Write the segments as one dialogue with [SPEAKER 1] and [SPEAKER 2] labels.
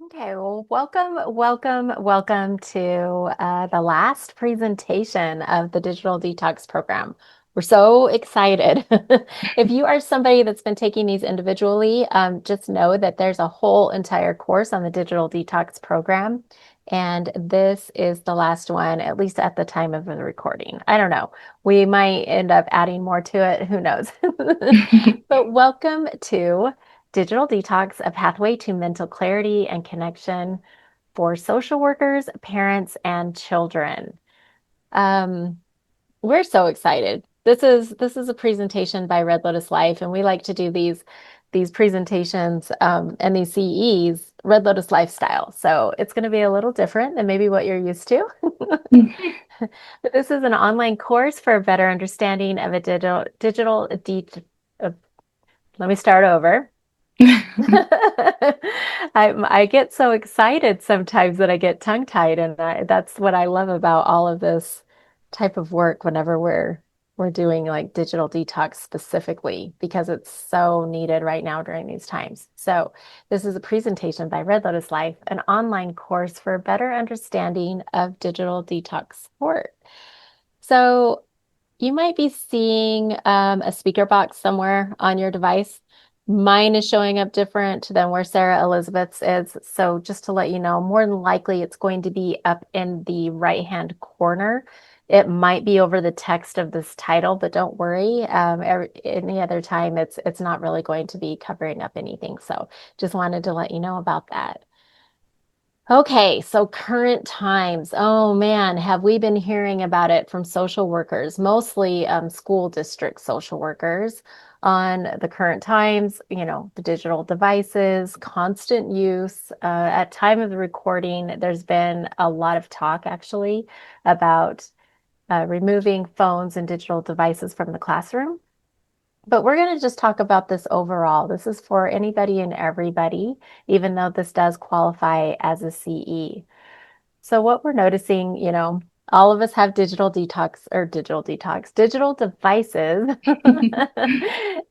[SPEAKER 1] Okay, well, welcome to the last presentation of the Digital Detox program. We're so excited. If you are somebody that's been taking these individually, just know that there's a whole entire course on the Digital Detox program. And this is the last one, at least at the time of the recording. I don't know. We might end up adding more to it. Who knows? But welcome to Digital Detox, a pathway to mental clarity and connection for social workers, parents, and children. Um, we're so excited. This is a presentation by Red Lotus Life, and we like to do these presentations and these CEs Red Lotus Lifestyle. So it's going to be a little different than maybe what you're used to. But this is an online course for a better understanding of a uh, let me start over. I get so excited sometimes that I get tongue-tied, and that's what I love about all of this type of work whenever we're doing like digital detox specifically because it's so needed right now during these times. So this is a presentation by Red Lotus Life, an online course for better understanding of digital detox support. So you might be seeing a speaker box somewhere on your device. Mine is showing up different than where Sarah Elizabeth's is. So just to let you know, more than likely it's going to be up in the right-hand corner. It might be over the text of this title, but don't worry. Any other time, it's not really going to be covering up anything. So just wanted to let you know about that. Okay, so current times. Oh man, have we been hearing about it from social workers, mostly school district social workers, on the current times, the digital devices, constant use. At time of the recording, there's been a lot of talk actually about removing phones and digital devices from the classroom. But we're going to just talk about this overall. This is for anybody and everybody, even though this does qualify as a CE. So what we're noticing, all of us have digital devices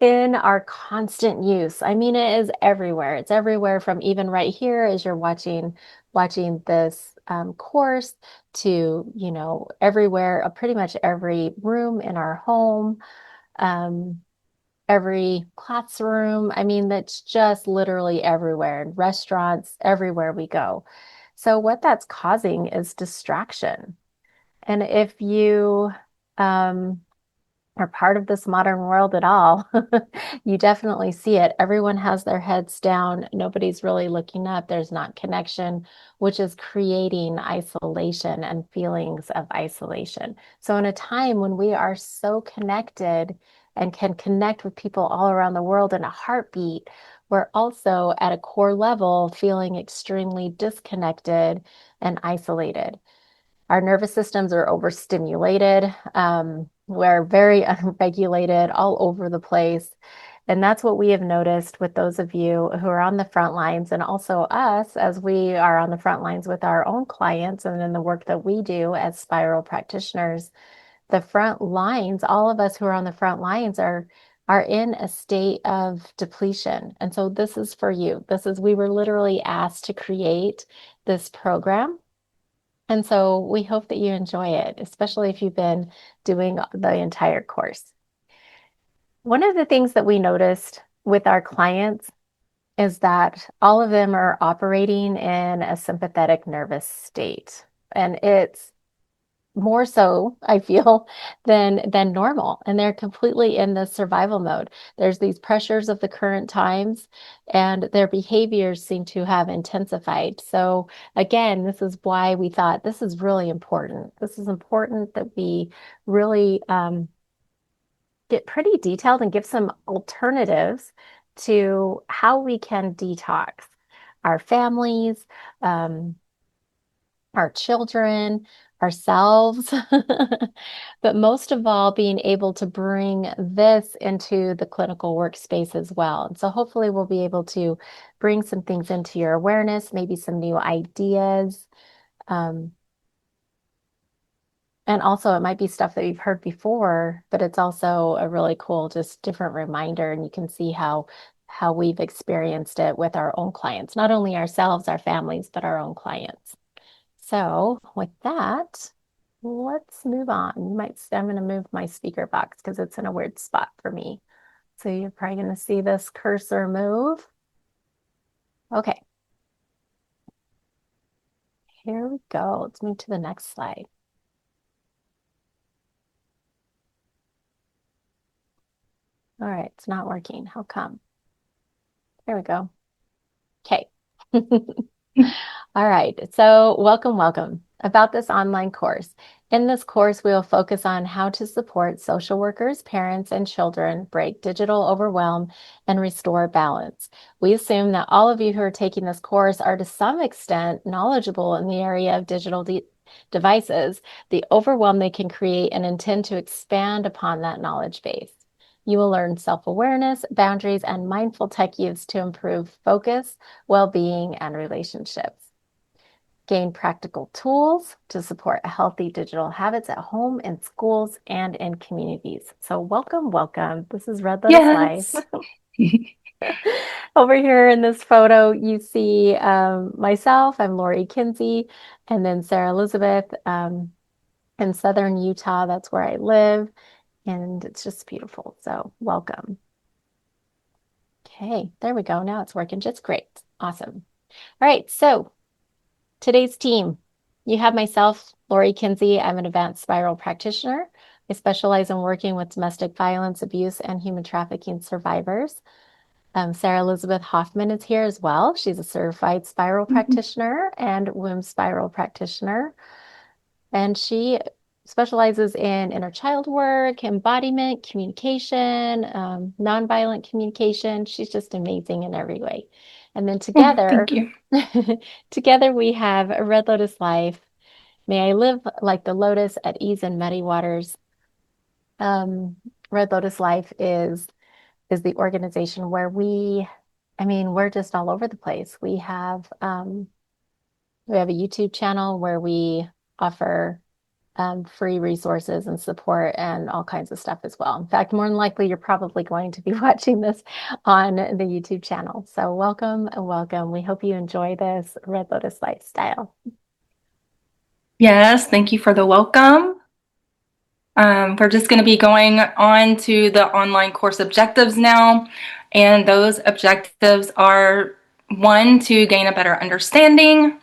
[SPEAKER 1] in our constant use. I mean, it is everywhere. It's everywhere from even right here as you're watching this course to, everywhere, pretty much every room in our home. Um, every classroom. I mean, that's just literally everywhere in restaurants, everywhere we go. So what that's causing is distraction. And if you um, are part of this modern world at all, you definitely see it. Everyone has their heads down. Nobody's really looking up. There's not connection, which is creating isolation and feelings of isolation. So, in a time when we are so connected and can connect with people all around the world in a heartbeat, we're also at a core level feeling extremely disconnected and isolated. Our nervous systems are overstimulated. We're very unregulated all over the place. And that's what we have noticed with those of you who are on the front lines, and also us as we are on the front lines with our own clients and in the work that we do as spiral practitioners. The front lines, all of us who are on the front lines are in a state of depletion. And so this is for you. We were literally asked to create this program, and so we hope that you enjoy it, especially if you've been doing the entire course. One of the things that we noticed with our clients is that all of them are operating in a sympathetic nervous state. And it's more so, I feel, than normal. And they're completely in the survival mode. There's these pressures of the current times, and their behaviors seem to have intensified. So again, this is why we thought this is really important. This is important that we really get pretty detailed and give some alternatives to how we can detox our families, um, our children, ourselves, but most of all, being able to bring this into the clinical workspace as well. And so hopefully we'll be able to bring some things into your awareness, maybe some new ideas. Um, and also it might be stuff that you've heard before, but it's also a really cool, just different reminder. And you can see how we've experienced it with our own clients, not only ourselves, our families, but our own clients. So with that, let's move on. I'm going to move my speaker box because it's in a weird spot for me. So you're probably going to see this cursor move. Okay. Here we go. Let's move to the next slide. All right, it's not working. How come? There we go. Okay. All right, so welcome. About this online course. In this course, we will focus on how to support social workers, parents, and children break digital overwhelm and restore balance. We assume that all of you who are taking this course are to some extent knowledgeable in the area of digital devices, the overwhelm they can create, and intend to expand upon that knowledge base. You will learn self-awareness, boundaries, and mindful tech use to improve focus, well-being, and relationships. Gain practical tools to support healthy digital habits at home, in schools, and in communities. So welcome. This is Red Lotus Life.
[SPEAKER 2] Yes.
[SPEAKER 1] Over here in this photo, you see myself. I'm Lori Kinsey, and then Sarah Elizabeth in Southern Utah. That's where I live, and it's just beautiful. So welcome. Okay, there we go. Now it's working just great. Awesome. All right, so today's team, you have myself, Lori Kinsey. I'm an advanced spiral practitioner. I specialize in working with domestic violence, abuse, and human trafficking survivors. Sarah Elizabeth Hoffman is here as well. She's a certified spiral practitioner and womb spiral practitioner. And she specializes in inner child work, embodiment, communication, nonviolent communication. She's just amazing in every way. And then
[SPEAKER 2] Oh,
[SPEAKER 1] together,
[SPEAKER 2] thank you.
[SPEAKER 1] together we have a Red Lotus Life. May I live like the lotus at ease in muddy waters. Red Lotus Life is the organization where we're just all over the place. We have a YouTube channel where we offer free resources and support and all kinds of stuff as well. In fact, more than likely, you're probably going to be watching this on the YouTube channel. So welcome. We hope you enjoy this Red Lotus lifestyle.
[SPEAKER 2] Yes, thank you for the welcome. We're just going to be going on to the online course objectives now. And those objectives are 1, to gain a better understanding.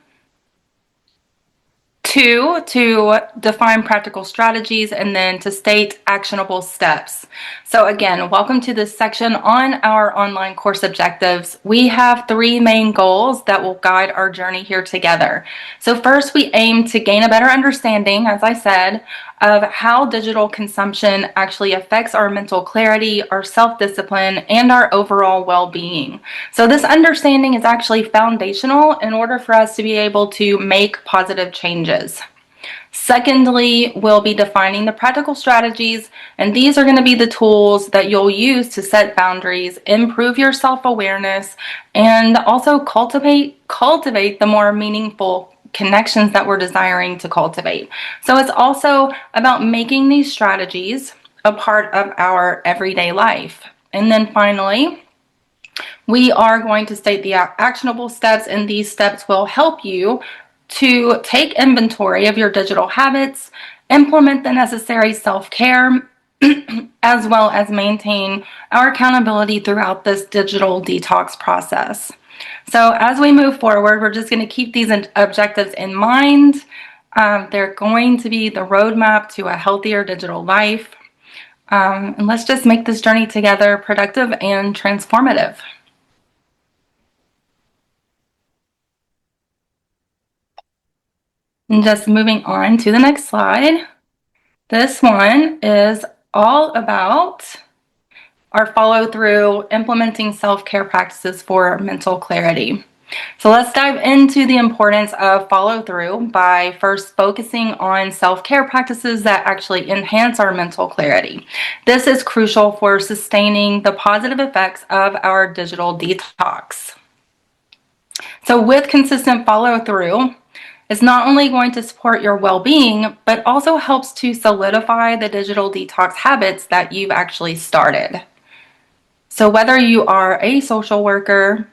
[SPEAKER 2] 2, to define practical strategies, and then to state actionable steps. So again, welcome to this section on our online course objectives. We have 3 main goals that will guide our journey here together. So first, we aim to gain a better understanding, as I said, of how digital consumption actually affects our mental clarity, our self-discipline, and our overall well-being. So this understanding is actually foundational in order for us to be able to make positive changes. Secondly, we'll be defining the practical strategies, and these are going to be the tools that you'll use to set boundaries, improve your self-awareness, and also cultivate the more meaningful connections that we're desiring to cultivate. So it's also about making these strategies a part of our everyday life. And then finally, we are going to state the actionable steps, and these steps will help you to take inventory of your digital habits, implement the necessary self-care, as well as maintain our accountability throughout this digital detox process. So as we move forward, we're just going to keep these objectives in mind. They're going to be the roadmap to a healthier digital life. And let's just make this journey together productive and transformative. And just moving on to the next slide. This one is all about our follow through implementing self-care practices for mental clarity. So let's dive into the importance of follow through by first focusing on self-care practices that actually enhance our mental clarity. This is crucial for sustaining the positive effects of our digital detox. So with consistent follow through, it's not only going to support your well-being, but also helps to solidify the digital detox habits that you've actually started. So whether you are a social worker,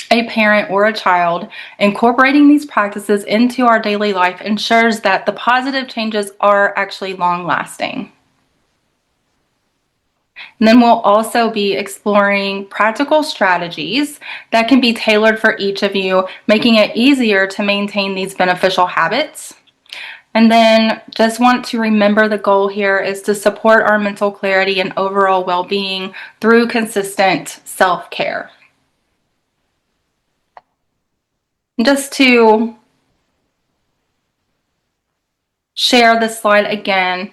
[SPEAKER 2] a parent, or a child, incorporating these practices into our daily life ensures that the positive changes are actually long lasting. And then we'll also be exploring practical strategies that can be tailored for each of you, making it easier to maintain these beneficial habits. And then just want to remember the goal here is to support our mental clarity and overall well-being through consistent self-care. Just to share this slide again,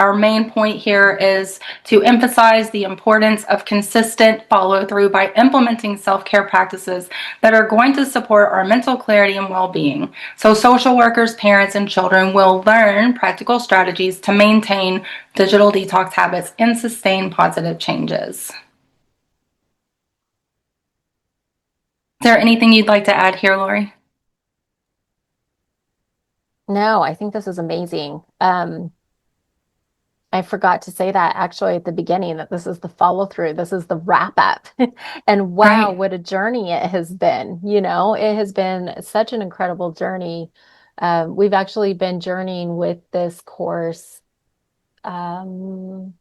[SPEAKER 2] our main point here is to emphasize the importance of consistent follow-through by implementing self-care practices that are going to support our mental clarity and well-being. So social workers, parents, and children will learn practical strategies to maintain digital detox habits and sustain positive changes. Is there anything you'd like to add here, Lori?
[SPEAKER 1] No, I think this is amazing. I forgot to say that actually at the beginning that this is the follow through, this is the wrap up. And wow,
[SPEAKER 2] Right.
[SPEAKER 1] what a journey it has been. It has been such an incredible journey. We've actually been journeying with this course um,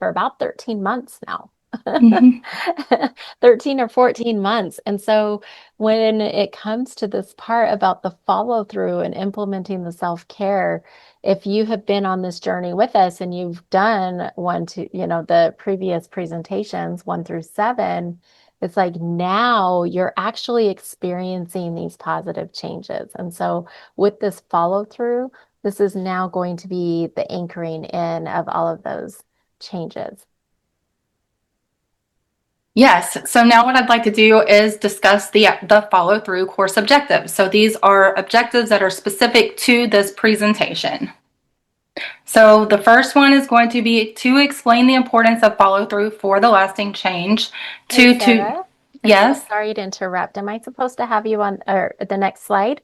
[SPEAKER 1] for about 13 months now.
[SPEAKER 2] Mm-hmm.
[SPEAKER 1] 13 or 14 months. And so when it comes to this part about the follow through and implementing the self-care, if you have been on this journey with us and you've done the previous presentations, 1 through 7, it's like now you're actually experiencing these positive changes. And so with this follow through, this is now going to be the anchoring in of all of those changes.
[SPEAKER 2] Yes. So now what I'd like to do is discuss the follow through course objectives. So these are objectives that are specific to this presentation. So the first one is going to be to explain the importance of follow through for the lasting change.
[SPEAKER 1] Hey,
[SPEAKER 2] To
[SPEAKER 1] Sarah, I'm so
[SPEAKER 2] yes.
[SPEAKER 1] sorry to interrupt. Am I supposed to have you on or the next slide?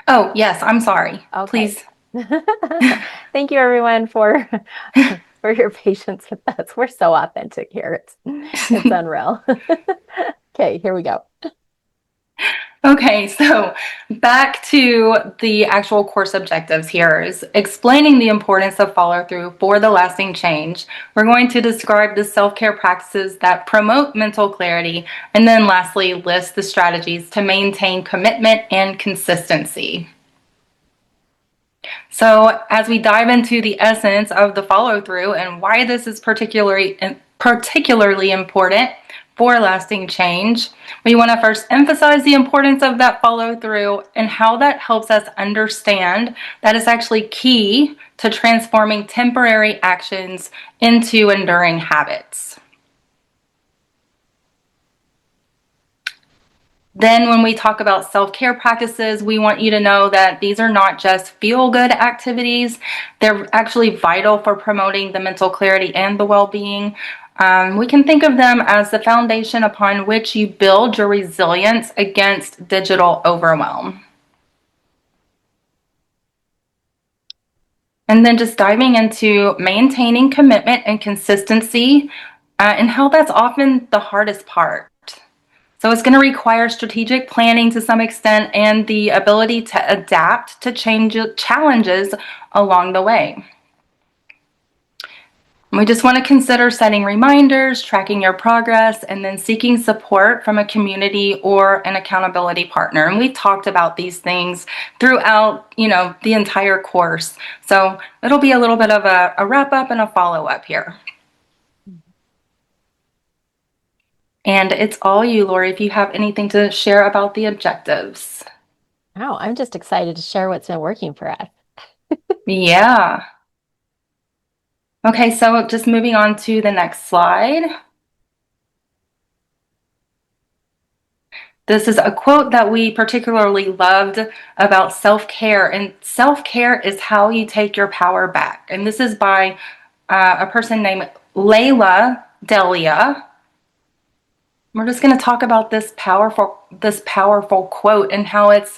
[SPEAKER 2] Oh, yes, I'm sorry.
[SPEAKER 1] Okay.
[SPEAKER 2] Please.
[SPEAKER 1] Thank you, everyone, for for your patience with us. We're so authentic here. It's unreal. Okay, here we go.
[SPEAKER 2] Okay, so back to the actual course objectives here is explaining the importance of follow through for the lasting change. We're going to describe the self-care practices that promote mental clarity, and then lastly, list the strategies to maintain commitment and consistency. So as we dive into the essence of the follow through and why this is particularly important for lasting change, we want to first emphasize the importance of that follow through and how that helps us understand that it's actually key to transforming temporary actions into enduring habits. Then when we talk about self-care practices, we want you to know that these are not just feel-good activities. They're actually vital for promoting the mental clarity and the well-being. We can think of them as the foundation upon which you build your resilience against digital overwhelm. And then just diving into maintaining commitment and consistency and how that's often the hardest part. So it's going to require strategic planning to some extent and the ability to adapt to challenges along the way. We just want to consider setting reminders, tracking your progress, and then seeking support from a community or an accountability partner. And we talked about these things throughout, the entire course. So it'll be a little bit of a wrap up and a follow up here. And it's all you, Lori, if you have anything to share about the objectives.
[SPEAKER 1] Wow, I'm just excited to share what's been working for us.
[SPEAKER 2] Yeah. Okay, so just moving on to the next slide. This is a quote that we particularly loved about self-care, and self-care is how you take your power back. And this is by a person named Layla Delia. We're just going to talk about this powerful quote and how it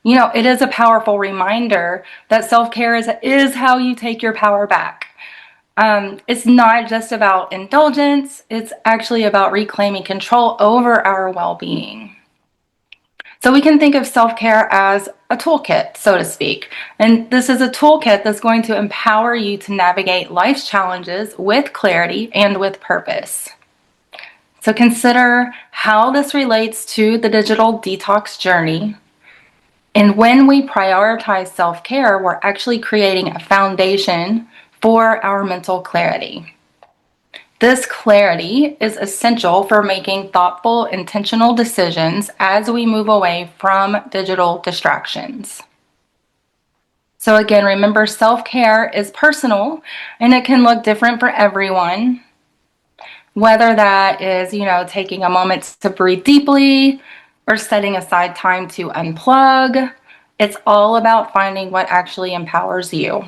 [SPEAKER 2] is a powerful reminder that self-care is how you take your power back. It's not just about indulgence, it's actually about reclaiming control over our well being. So we can think of self care as a toolkit, so to speak. And this is a toolkit that's going to empower you to navigate life's challenges with clarity and with purpose. So consider how this relates to the digital detox journey. And when we prioritize self care, we're actually creating a foundation for our mental clarity. This clarity is essential for making thoughtful, intentional decisions as we move away from digital distractions. So, again, remember self care is personal and it can look different for everyone. Whether that is, taking a moment to breathe deeply or setting aside time to unplug, it's all about finding what actually empowers you.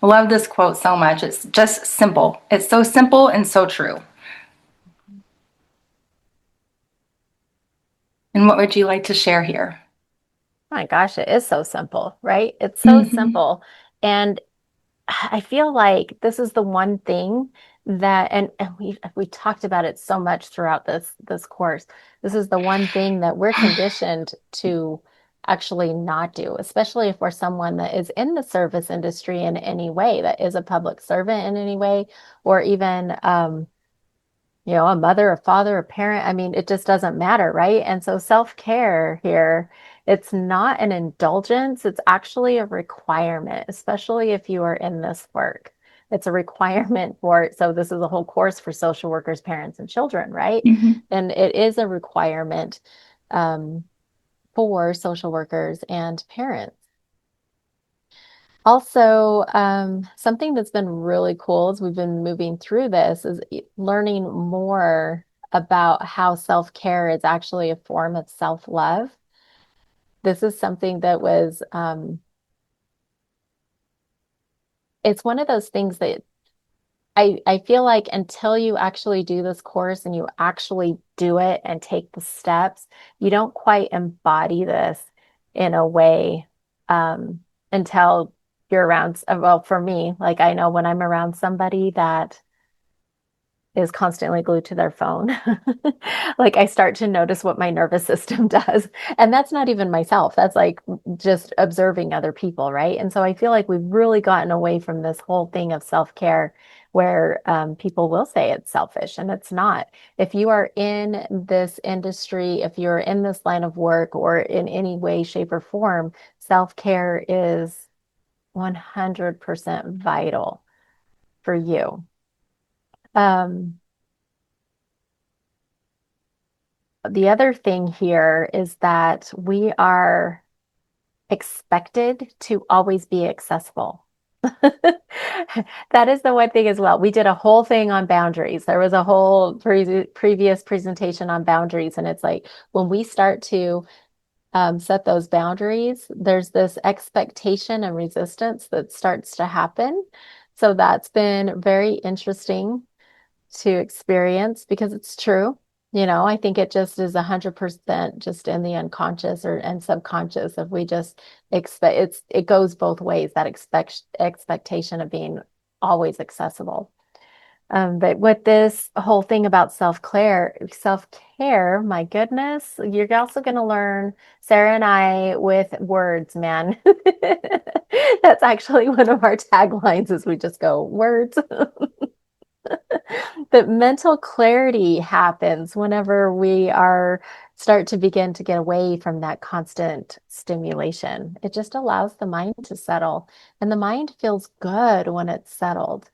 [SPEAKER 2] I love this quote so much. It's just simple. It's so simple and so true. And what would you like to share here?
[SPEAKER 1] My gosh, it is so simple, right? It's so
[SPEAKER 2] Mm-hmm.
[SPEAKER 1] simple. And I feel like this is the one thing that, and we talked about it so much throughout this course. This is the one thing that we're conditioned to actually not do, especially if we're someone that is in the service industry in any way, that is a public servant in any way, or even a mother, a father, a parent. I mean, it just doesn't matter, right? And so self-care here, it's not an indulgence, it's actually a requirement, especially if you are in this work. It's a requirement for, so this is a whole course for social workers, parents, and children, right?
[SPEAKER 2] Mm-hmm.
[SPEAKER 1] And it is a requirement um, for social workers and parents. Also, something that's been really cool as we've been moving through this is learning more about how self-care is actually a form of self-love. This is something that was, it's one of those things that I feel like until you actually do this course and you actually do it and take the steps, you don't quite embody this in a way until you're around. Well, for me, like I know when I'm around somebody that is constantly glued to their phone. Like I start to notice what my nervous system does. And that's not even myself. That's like just observing other people, right? And so I feel like we've really gotten away from this whole thing of self-care where people will say it's selfish and it's not. If you are in this industry, if you're in this line of work or in any way, shape, or form, self-care is 100% vital for you. Um, The other thing here is that we are expected to always be accessible. That is the one thing as well. We did a whole thing on boundaries. There was a whole previous presentation on boundaries, and it's like when we start to set those boundaries, there's this expectation and resistance that starts to happen. So that's been very interesting to experience because it's true. I think it just is 100% just in the unconscious or and subconscious if we just expect it goes both ways, that expectation of being always accessible. But with this whole thing about self-care, my goodness, you're also going to learn, Sarah and I, with words, man. That's actually one of our taglines is we just go words. That mental clarity happens whenever we are start to begin to get away from that constant stimulation. It just allows the mind to settle, and the mind feels good when it's settled.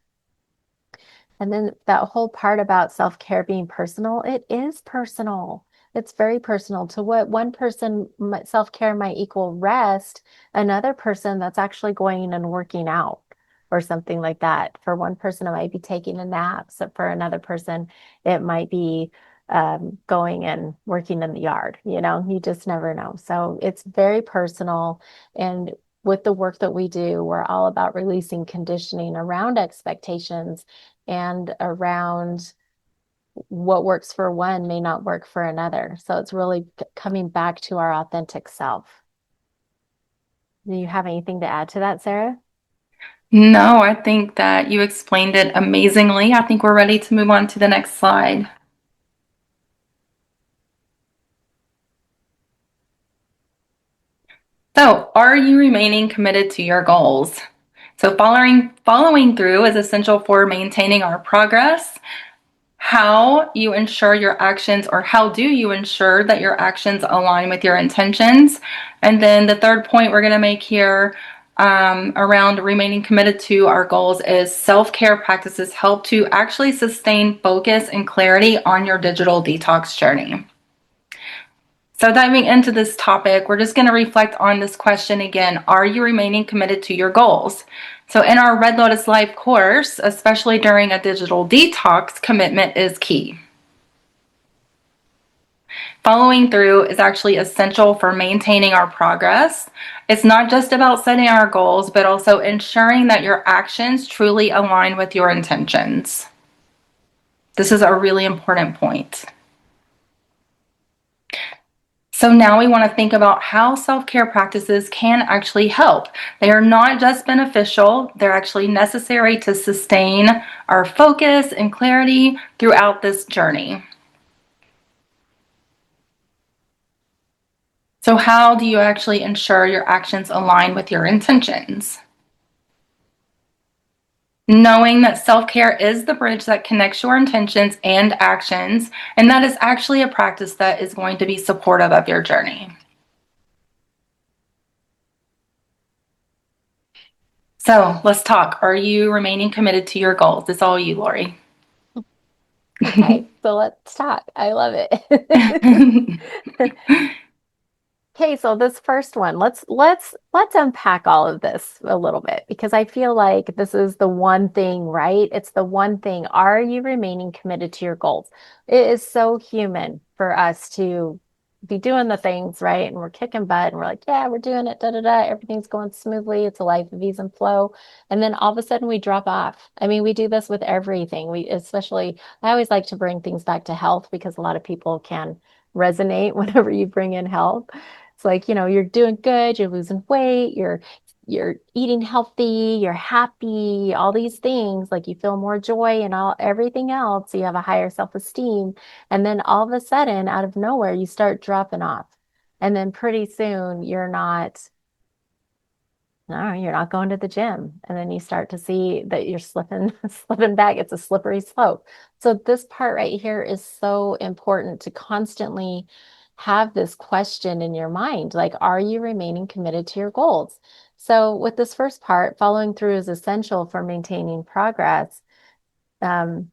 [SPEAKER 1] And then that whole part about self-care being personal, it is personal. It's very personal. To what one person, self-care might equal rest, another person that's actually going and working out or something like that. For one person, it might be taking a nap. So for another person, it might be going and working in the yard. You just never know. So it's very personal. And with the work that we do, we're all about releasing conditioning around expectations and around what works for one may not work for another. So it's really coming back to our authentic self. Do you have anything to add to that, Sarah?
[SPEAKER 2] No, I think that you explained it amazingly. I think we're ready to move on to the next slide. So, are you remaining committed to your goals? So, following through is essential for maintaining our progress. How you ensure your actions, or how do you ensure that your actions align with your intentions? And then the third point we're going to make here around remaining committed to our goals is self-care practices help to actually sustain focus and clarity on your digital detox journey. So diving into this topic, we're just going to reflect on this question again. Are you remaining committed to your goals? So in our Red Lotus Life course, especially during a digital detox, commitment is key. Following through is actually essential for maintaining our progress. It's not just about setting our goals, but also ensuring that your actions truly align with your intentions. This is a really important point. So now we want to think about how self-care practices can actually help. They are not just beneficial, they're actually necessary to sustain our focus and clarity throughout this journey. So how do you actually ensure your actions align with your intentions? Knowing that self-care is the bridge that connects your intentions and actions, and that is actually a practice that is going to be supportive of your journey. So let's talk. Are you remaining committed to your goals? It's all you, Lori.
[SPEAKER 1] Okay, so let's talk. I love it. Okay, so this first one, let's unpack all of this a little bit because I feel like this is the one thing, right? It's the one thing. Are you remaining committed to your goals? It is so human for us to be doing the things, right? And we're kicking butt and we're like, yeah, we're doing it, da da da. Everything's going smoothly. It's a life of ease and flow. And then all of a sudden we drop off. I mean, we do this with everything. We especially, I always like to bring things back to health because a lot of people can resonate whenever you bring in health. It's like, you're doing good, you're losing weight, you're eating healthy, you're happy, all these things, like you feel more joy and all everything else, you have a higher self-esteem. And then all of a sudden, out of nowhere, you start dropping off. And then pretty soon no, you're not going to the gym. And then you start to see that you're slipping, slipping back. It's a slippery slope. So this part right here is so important to constantly have this question in your mind. Like, are you remaining committed to your goals? So with this first part, following through is essential for maintaining progress. Um,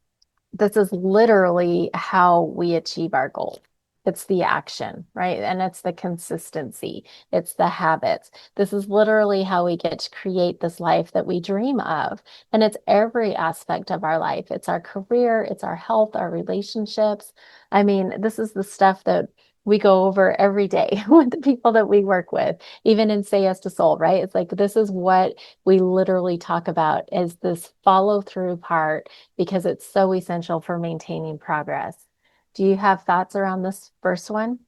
[SPEAKER 1] this is literally how we achieve our goal. It's the action, right? And it's the consistency. It's the habits. This is literally how we get to create this life that we dream of. And it's every aspect of our life. It's our career, it's our health, our relationships. I mean, this is the stuff that we go over every day with the people that we work with, even in Say Yes to Soul, right? It's like this is what we literally talk about is this follow through part because it's so essential for maintaining progress. Do you have thoughts around this first one?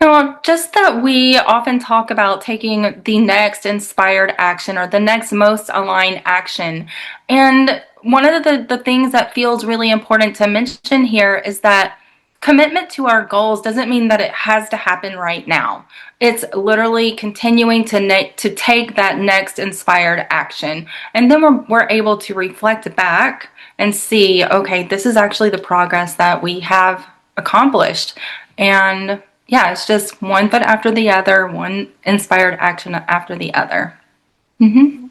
[SPEAKER 2] Well, just that we often talk about taking the next inspired action or the next most aligned action. And one of the things that feels really important to mention here is that commitment to our goals doesn't mean that it has to happen right now. It's literally continuing to take that next inspired action. And then we're able to reflect back and see, okay, this is actually the progress that we have accomplished. And yeah, it's just one foot after the other, one inspired action after the other. Mm-hmm.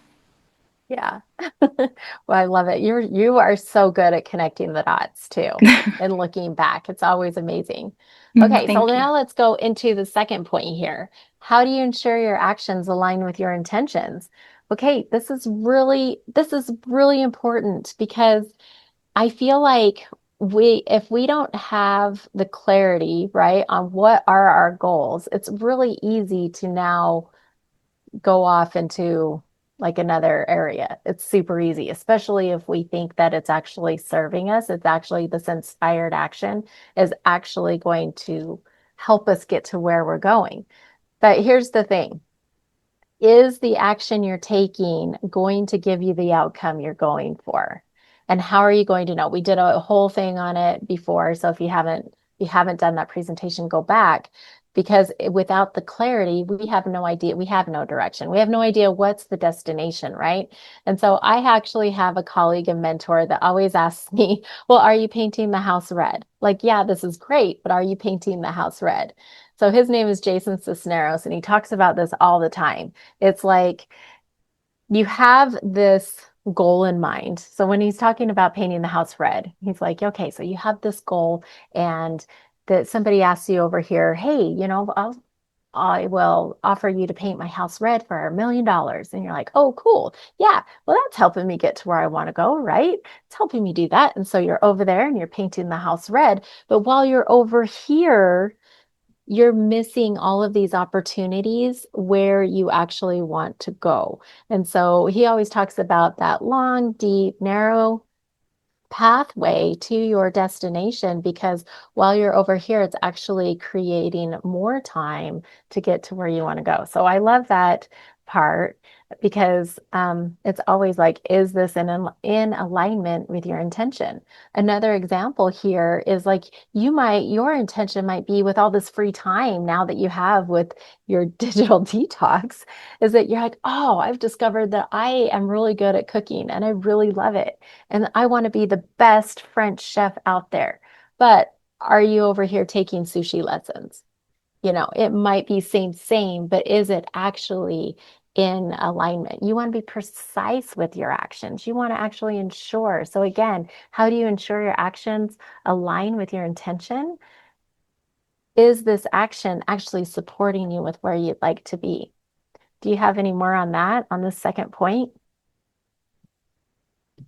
[SPEAKER 1] Yeah. Well, I love it. You are so good at connecting the dots too and looking back. It's always amazing. Okay, so
[SPEAKER 2] Thank you.
[SPEAKER 1] now let's go into the second point here. How do you ensure your actions align with your intentions? Okay, this is really important because I feel like if we don't have the clarity, right, on what are our goals, it's really easy to now go off into like another area. It's super easy, especially if we think that it's actually serving us. It's actually this inspired action is actually going to help us get to where we're going. But here's the thing. is the action you're taking going to give you the outcome you're going for? And how are you going to know? We did a whole thing on it before, so if you haven't done that presentation, go back because without the clarity, we have no idea. We have no direction. We have no idea what's the destination, right? And so I actually have a colleague and mentor that always asks me, "Well, are you painting the house red?" Like, yeah, this is great, but are you painting the house red? So his name is Jason Cisneros, and he talks about this all the time. It's like you have this goal in mind. So when he's talking about painting the house red, he's like, okay, so you have this goal, and that somebody asks you over here, hey, I will offer you to paint my house red for $1 million. And you're like, oh, cool. Yeah. Well, that's helping me get to where I want to go, right? It's helping me do that. And so you're over there and you're painting the house red. But while you're over here, you're missing all of these opportunities where you actually want to go. And so he always talks about that long, deep, narrow pathway to your destination because while you're over here, it's actually creating more time to get to where you want to go. So I love that part because it's always like, is this in alignment with your intention? Another example here is like your intention might be with all this free time now that you have with your digital detox, is that you're like, oh, I've discovered that I am really good at cooking and I really love it and I want to be the best French chef out there. But are you over here taking sushi lessons? It might be same, but is it actually in alignment? You want to be precise with your actions. You want to actually ensure. So again, how do you ensure your actions align with your intention? Is this action actually supporting you with where you'd like to be? Do you have any more on that, on this second point?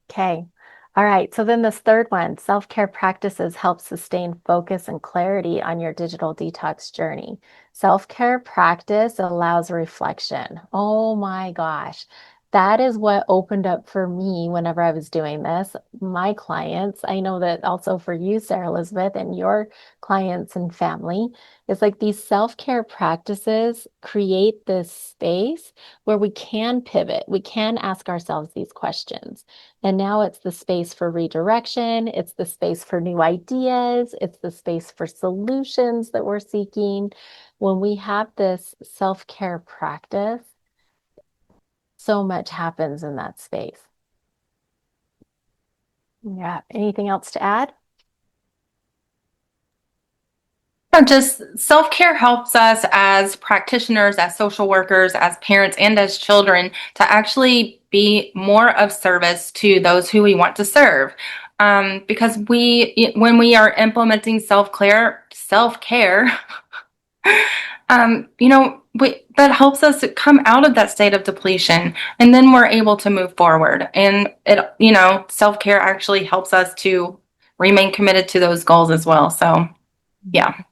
[SPEAKER 1] Okay. All right. So then this third one, self-care practices help sustain focus and clarity on your digital detox journey. Self-care practice allows reflection. Oh my gosh. That is what opened up for me whenever I was doing this. My clients, I know that also for you, Sarah Elizabeth, and your clients and family, it's like these self-care practices create this space where we can pivot. We can ask ourselves these questions. And now it's the space for redirection. It's the space for new ideas. It's the space for solutions that we're seeking. When we have this self-care practice, so much happens in that space. Yeah. Anything else to add?
[SPEAKER 2] Just self care helps us as practitioners, as social workers, as parents, and as children to actually be more of service to those who we want to serve. Because when we are implementing self care, that helps us to come out of that state of depletion, and then we're able to move forward. And self care actually helps us to remain committed to those goals as well. So, yeah.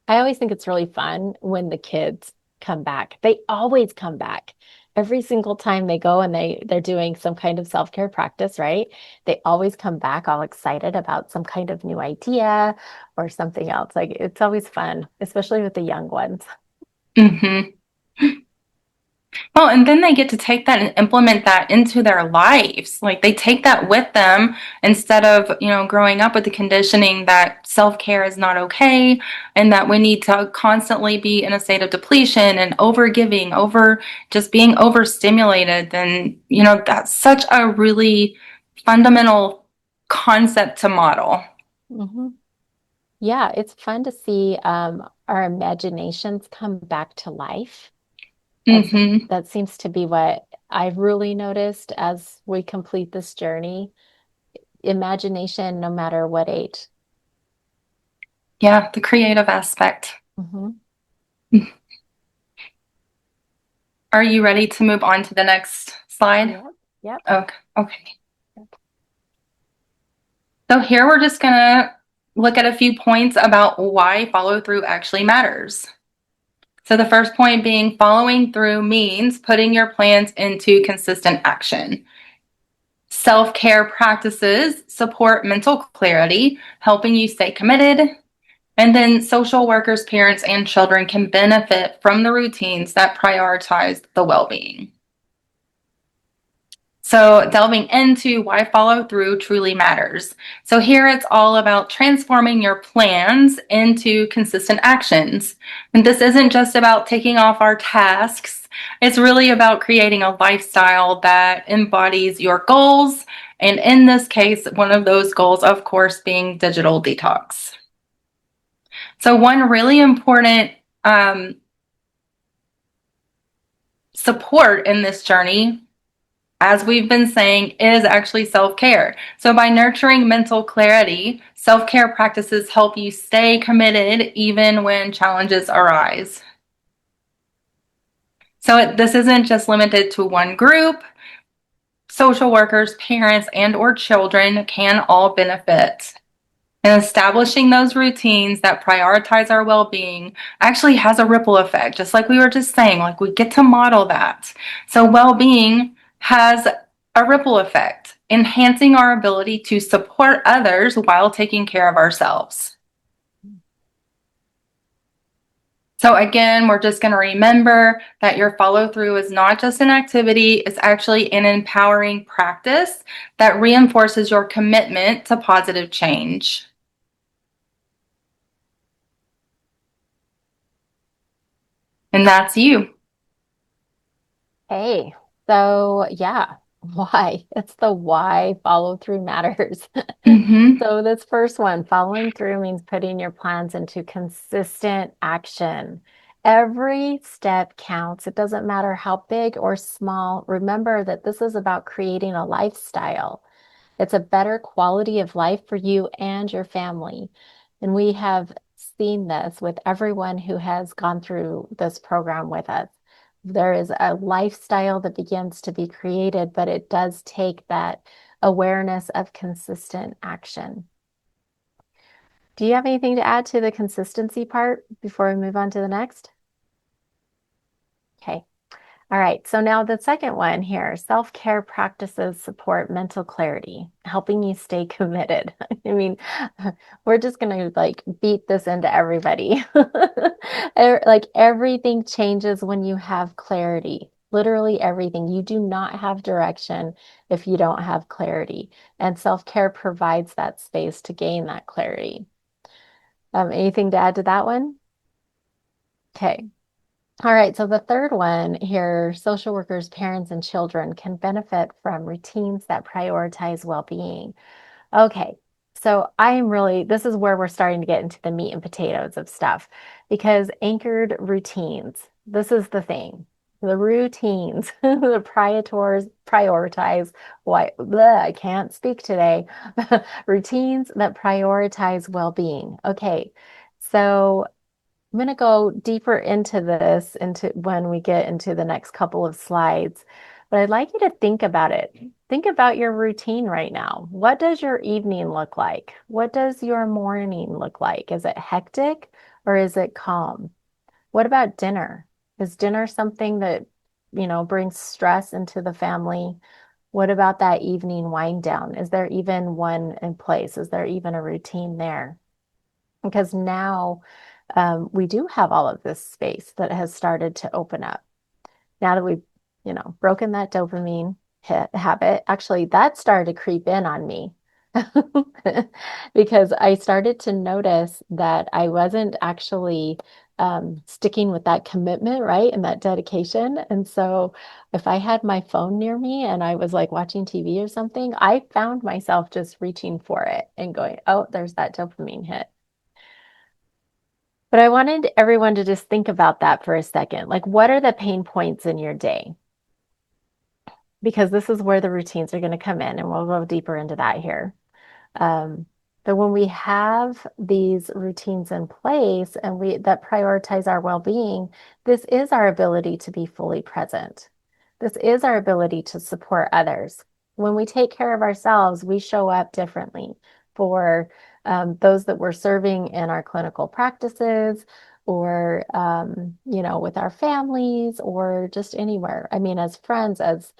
[SPEAKER 1] I always think it's really fun when the kids come back. They always come back. Every single time they go and they're doing some kind of self-care practice, right? They always come back all excited about some kind of new idea or something else. Like it's always fun, especially with the young ones.
[SPEAKER 2] Hmm. Well, and then they get to take that and implement that into their lives. Like they take that with them instead of, growing up with the conditioning that self-care is not okay and that we need to constantly be in a state of depletion and over giving, over just being overstimulated. Then, that's such a really fundamental concept to model.
[SPEAKER 1] Hmm. Yeah, it's fun to see our imaginations come back to life. That's
[SPEAKER 2] Hmm.
[SPEAKER 1] that seems to be what I've really noticed as we complete this journey. Imagination, no matter what age.
[SPEAKER 2] Yeah, the creative aspect.
[SPEAKER 1] Hmm.
[SPEAKER 2] Are you ready to move on to the next slide?
[SPEAKER 1] Yep. Yep.
[SPEAKER 2] Okay. Okay. So here we're just gonna look at a few points about why follow through actually matters. So the first point being following through means putting your plans into consistent action. Self-care practices support mental clarity, helping you stay committed. And then social workers, parents, and children can benefit from the routines that prioritize the well being. So, delving into why follow through truly matters. So, here it's all about transforming your plans into consistent actions. And this isn't just about taking off our tasks, it's really about creating a lifestyle that embodies your goals. And in this case, one of those goals, of course, being digital detox. So, one really important um, support in this journey, as we've been saying, is actually self care. So, by nurturing mental clarity, self care practices help you stay committed even when challenges arise. So, this isn't just limited to one group. Social workers, parents, and/or children can all benefit. And establishing those routines that prioritize our well being actually has a ripple effect, just like we were just saying, like we get to model that. So, well being has a ripple effect, enhancing our ability to support others while taking care of ourselves. So, again, we're just going to remember that your follow through is not just an activity, it's actually an empowering practice that reinforces your commitment to positive change. And that's you.
[SPEAKER 1] Hey, so yeah, why? It's the why follow through matters.
[SPEAKER 2] Mm-hmm.
[SPEAKER 1] So this first one, following through means putting your plans into consistent action. Every step counts. It doesn't matter how big or small. Remember that this is about creating a lifestyle. It's a better quality of life for you and your family. And we have seen this with everyone who has gone through this program with us. There is a lifestyle that begins to be created, but it does take that awareness of consistent action. Do you have anything to add to the consistency part before we move on to the next? Okay. All right, so now the second one here, self-care practices support mental clarity, helping you stay committed. I mean, we're just gonna like beat this into everybody. Like everything changes when you have clarity. Literally everything. You do not have direction if you don't have clarity. And self-care provides that space to gain that clarity. Anything to add to that one? Okay. All right, so the third one here, social workers, parents, and children can benefit from routines that prioritize well-being. Okay, so this is where we're starting to get into the meat and potatoes of stuff because anchored routines, this is the thing. The routines, the prioritize, why, bleh, I can't speak today. Routines that prioritize well-being. Okay, so I'm going to go deeper into this into when we get into the next couple of slides, but I'd like you to think about it. Think about your routine right now. What does your evening look like? What does your morning look like? Is it hectic or is it calm? What about dinner? Is dinner something that, brings stress into the family? What about that evening wind down? Is there even one in place? Is there even a routine there? Because now we do have all of this space that has started to open up. Now that we've, broken that dopamine habit, actually, that started to creep in on me because I started to notice that I wasn't actually sticking with that commitment, right? And that dedication. And so if I had my phone near me and I was like watching TV or something, I found myself just reaching for it and going, oh, there's that dopamine hit. But I wanted everyone to just think about that for a second. Like, what are the pain points in your day? Because this is where the routines are going to come in, and we'll go deeper into that here. Um, but when we have these routines in place and we that prioritize our well-being, this is our ability to be fully present. This is our ability to support others. When we take care of ourselves, we show up differently for those that we're serving in our clinical practices or with our families or just anywhere. I mean, as friends, as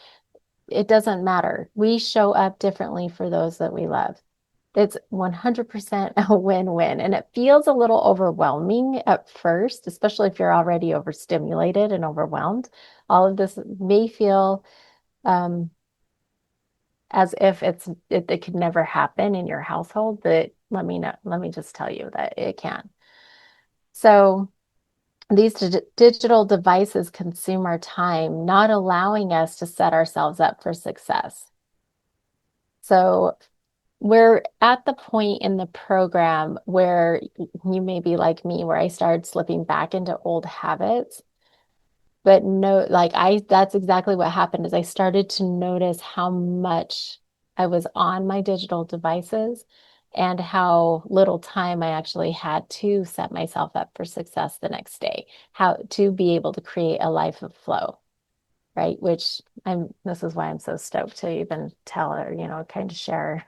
[SPEAKER 1] it doesn't matter. We show up differently for those that we love. It's 100% a win-win. And it feels a little overwhelming at first, especially if you're already overstimulated and overwhelmed. All of this may feel um, as if it could never happen in your household, but let me just tell you that it can. So these digital devices consume our time, not allowing us to set ourselves up for success. So we're at the point in the program where you may be like me, where I started slipping back into old habits. But no, that's exactly what happened is I started to notice how much I was on my digital devices and how little time I actually had to set myself up for success the next day, how to be able to create a life of flow, right? This is why I'm so stoked to even tell her, kind of share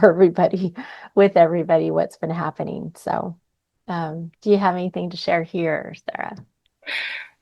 [SPEAKER 1] everybody with everybody what's been happening. So, do you have anything to share here, Sarah?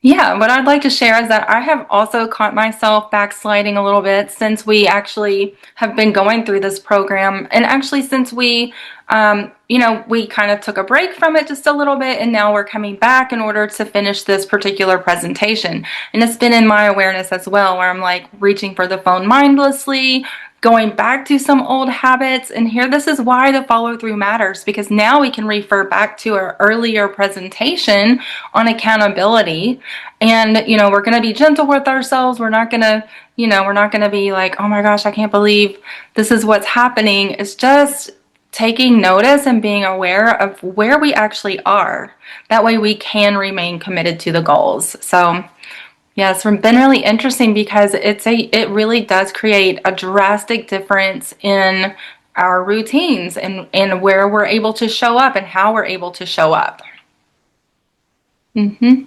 [SPEAKER 2] Yeah, what I'd like to share is that I have also caught myself backsliding a little bit since we actually have been going through this program. And actually, since we kind of took a break from it just a little bit, and now we're coming back in order to finish this particular presentation. And it's been in my awareness as well, where I'm like reaching for the phone mindlessly, going back to some old habits. And here, this is why the follow through matters, because now we can refer back to our earlier presentation on accountability. And, we're going to be gentle with ourselves. We're not going to be like, oh my gosh, I can't believe this is what's happening. It's just taking notice and being aware of where we actually are. That way we can remain committed to the goals. So yeah, it's been really interesting because it really does create a drastic difference in our routines and where we're able to show up and how we're able to show up. hmm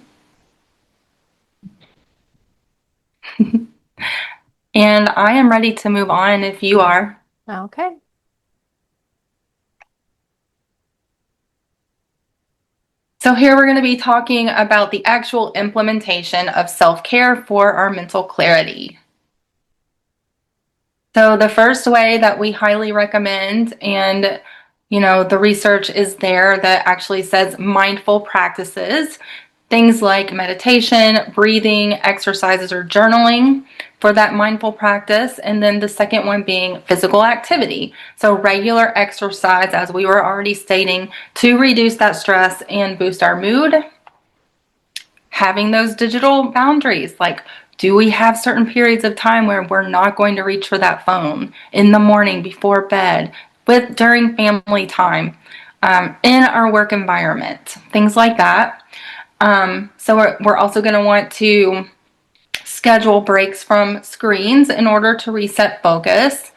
[SPEAKER 2] And I am ready to move on if you are.
[SPEAKER 1] Okay.
[SPEAKER 2] So here we're going to be talking about the actual implementation of self-care for our mental clarity. So the first way that we highly recommend, and the research is there that actually says mindful practices, things like meditation, breathing, exercises, or journaling for that mindful practice. And then the second one being physical activity. So regular exercise, as we were already stating, to reduce that stress and boost our mood. Having those digital boundaries, like, do we have certain periods of time where we're not going to reach for that phone in the morning before bed, during family time, in our work environment, things like that. So we're also going to want to schedule breaks from screens in order to reset focus.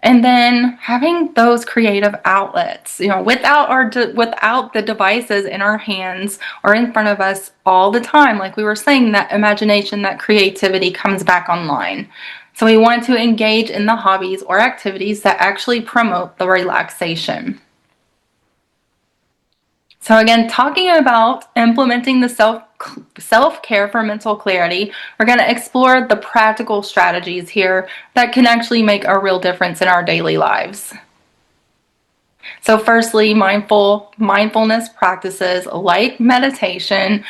[SPEAKER 2] And then having those creative outlets, without the devices in our hands or in front of us all the time, like we were saying, that imagination, that creativity comes back online. So we want to engage in the hobbies or activities that actually promote the relaxation. So again, talking about implementing the self-care for mental clarity, we're going to explore the practical strategies here that can actually make a real difference in our daily lives. So firstly, mindfulness practices like meditation,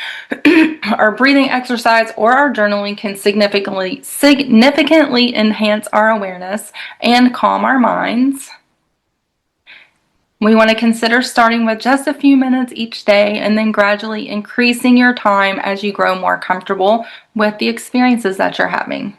[SPEAKER 2] our breathing exercise, or our journaling can significantly enhance our awareness and calm our minds. We want to consider starting with just a few minutes each day and then gradually increasing your time as you grow more comfortable with the experiences that you're having.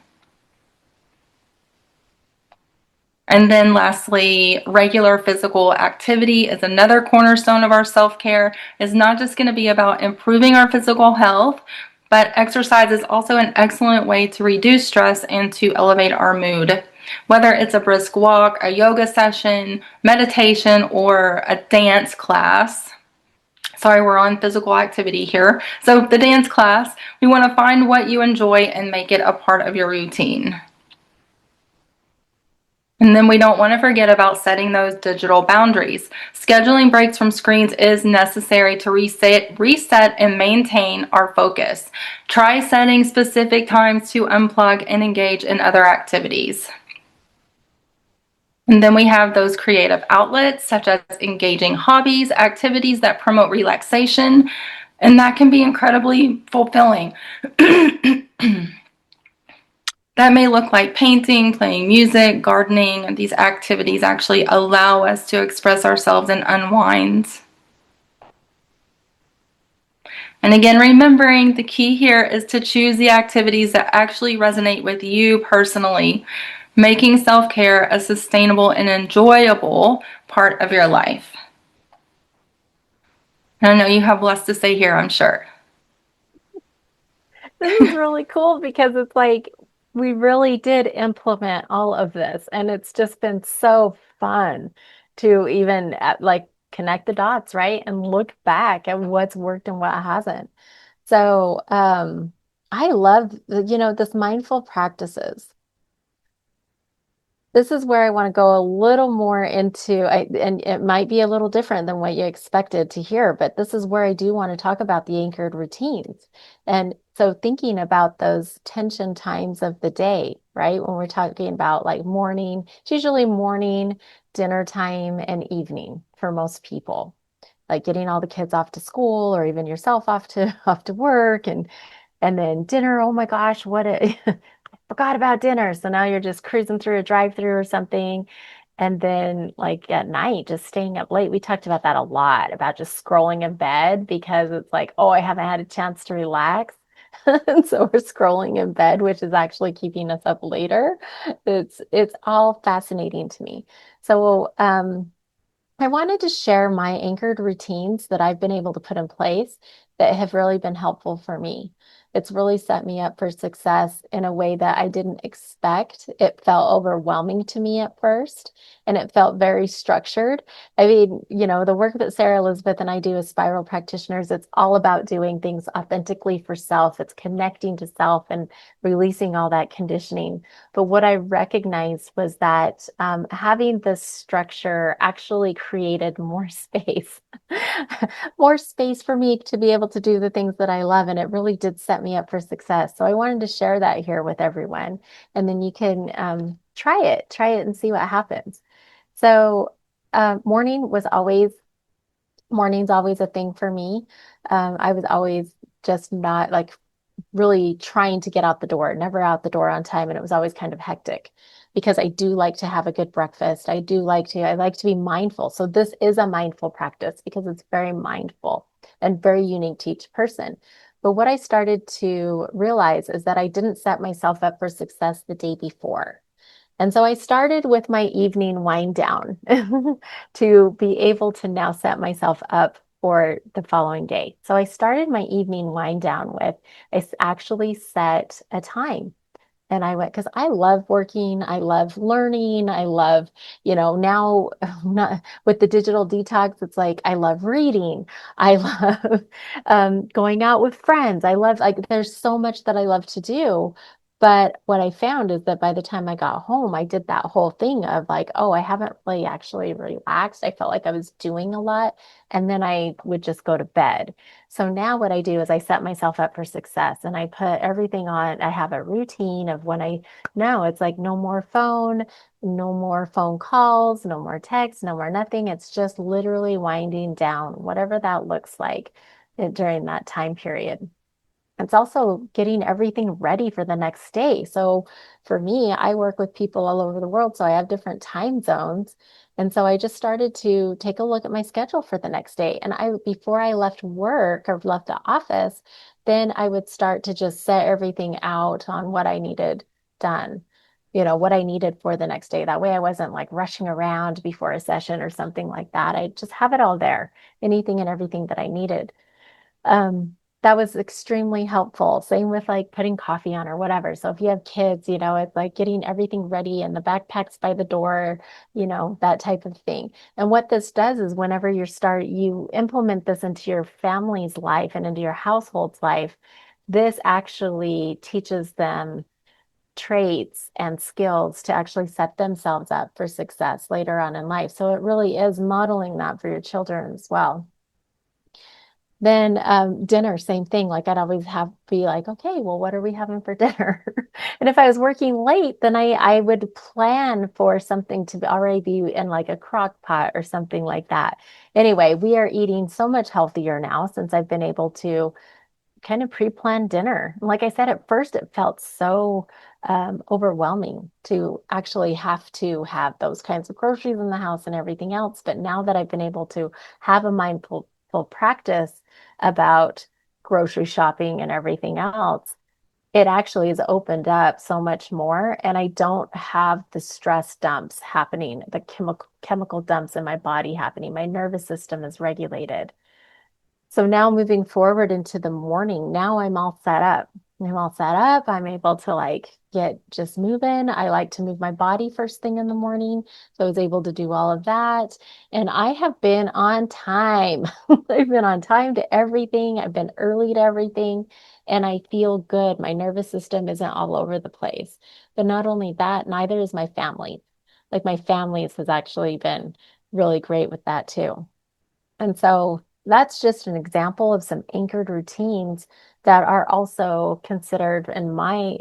[SPEAKER 2] And then lastly, regular physical activity is another cornerstone of our self-care. It's not just going to be about improving our physical health, but exercise is also an excellent way to reduce stress and to elevate our mood. Whether it's a brisk walk, a yoga session, meditation, or a dance class. Sorry, we're on physical activity here. So the dance class, we want to find what you enjoy and make it a part of your routine. And then we don't want to forget about setting those digital boundaries. Scheduling breaks from screens is necessary to reset and maintain our focus. Try setting specific times to unplug and engage in other activities. And then we have those creative outlets such as engaging hobbies, activities that promote relaxation, and that can be incredibly fulfilling. That may look like painting, playing music, gardening. These activities actually allow us to express ourselves and unwind. And again, remembering the key here is to choose the activities that actually resonate with you personally, making self-care a sustainable and enjoyable part of your life. And I know you have less to say here, I'm sure.
[SPEAKER 1] This is really cool because it's like we really did implement all of this, and it's just been so fun to even like connect the dots, right? And look back at what's worked and what hasn't. So, I love, this mindful practices. This is where I want to go a little more into, and it might be a little different than what you expected to hear, but this is where I do want to talk about the anchored routines. And so thinking about those tension times of the day, right? When we're talking about like morning, it's usually morning, dinner time, and evening for most people. Like getting all the kids off to school or even yourself off to off to work and then dinner, oh my gosh, forgot about dinner. So now you're just cruising through a drive-through or something. And then like at night, just staying up late. We talked about that a lot, about just scrolling in bed because it's like, oh, I haven't had a chance to relax. And so we're scrolling in bed, which is actually keeping us up later. It's all fascinating to me. So I wanted to share my anchored routines that I've been able to put in place that have really been helpful for me. It's really set me up for success in a way that I didn't expect. It felt overwhelming to me at first, and it felt very structured. I mean, the work that Sarah Elizabeth and I do as spiral practitioners, it's all about doing things authentically for self. It's connecting to self and releasing all that conditioning. But what I recognized was that having this structure actually created more space, more space for me to be able to do the things that I love. And it really did set me up for success. So I wanted to share that here with everyone. And then you can try it and see what happens. So morning's always a thing for me. I was always just not like really trying to get out the door, never out the door on time. And it was always kind of hectic because I do like to have a good breakfast. I like to be mindful. So this is a mindful practice because it's very mindful and very unique to each person. But what I started to realize is that I didn't set myself up for success the day before. And so I started with my evening wind down to be able to now set myself up for the following day. So I started my evening wind down with, actually set a time. And I went because I love working, I love learning, I love, now not, with the digital detox, it's like I love reading, I love going out with friends. I love like there's so much that I love to do. But what I found is that by the time I got home, I did that whole thing of like, oh, I haven't really actually relaxed. I felt like I was doing a lot. And then I would just go to bed. So now what I do is I set myself up for success and I put everything on. I have a routine of when I know it's like no more phone, no more phone calls, no more texts, no more nothing. It's just literally winding down, whatever that looks like during that time period. It's also getting everything ready for the next day. So for me, I work with people all over the world, so I have different time zones. And so I just started to take a look at my schedule for the next day. And before I left work or left the office, then I would start to just set everything out on what I needed done, what I needed for the next day. That way I wasn't like rushing around before a session or something like that. I just have it all there, anything and everything that I needed. Um, that was extremely helpful. Same with like putting coffee on or whatever. So if you have kids, it's like getting everything ready and the backpacks by the door, that type of thing. And what this does is whenever you implement this into your family's life and into your household's life, this actually teaches them traits and skills to actually set themselves up for success later on in life. So it really is modeling that for your children as well. Then dinner, same thing. Like I'd always have be like, okay, well, what are we having for dinner? And if I was working late, then I would plan for something to already be in like a crock pot or something like that. Anyway, we are eating so much healthier now since I've been able to kind of pre-plan dinner. Like I said, at first it felt so overwhelming to actually have to have those kinds of groceries in the house and everything else. But now that I've been able to have a mindful practice about grocery shopping and everything else, it actually has opened up so much more. And I don't have the stress dumps happening, the chemical dumps in my body happening. My nervous system is regulated. So now moving forward into the morning, now I'm all set up. I'm all set up. I'm able to like get just moving. I like to move my body first thing in the morning. So I was able to do all of that. And I have been on time. I've been on time to everything. I've been early to everything. And I feel good. My nervous system isn't all over the place. But not only that, neither is my family. Like my family's has actually been really great with that too. And so that's just an example of some anchored routines that are also considered in my,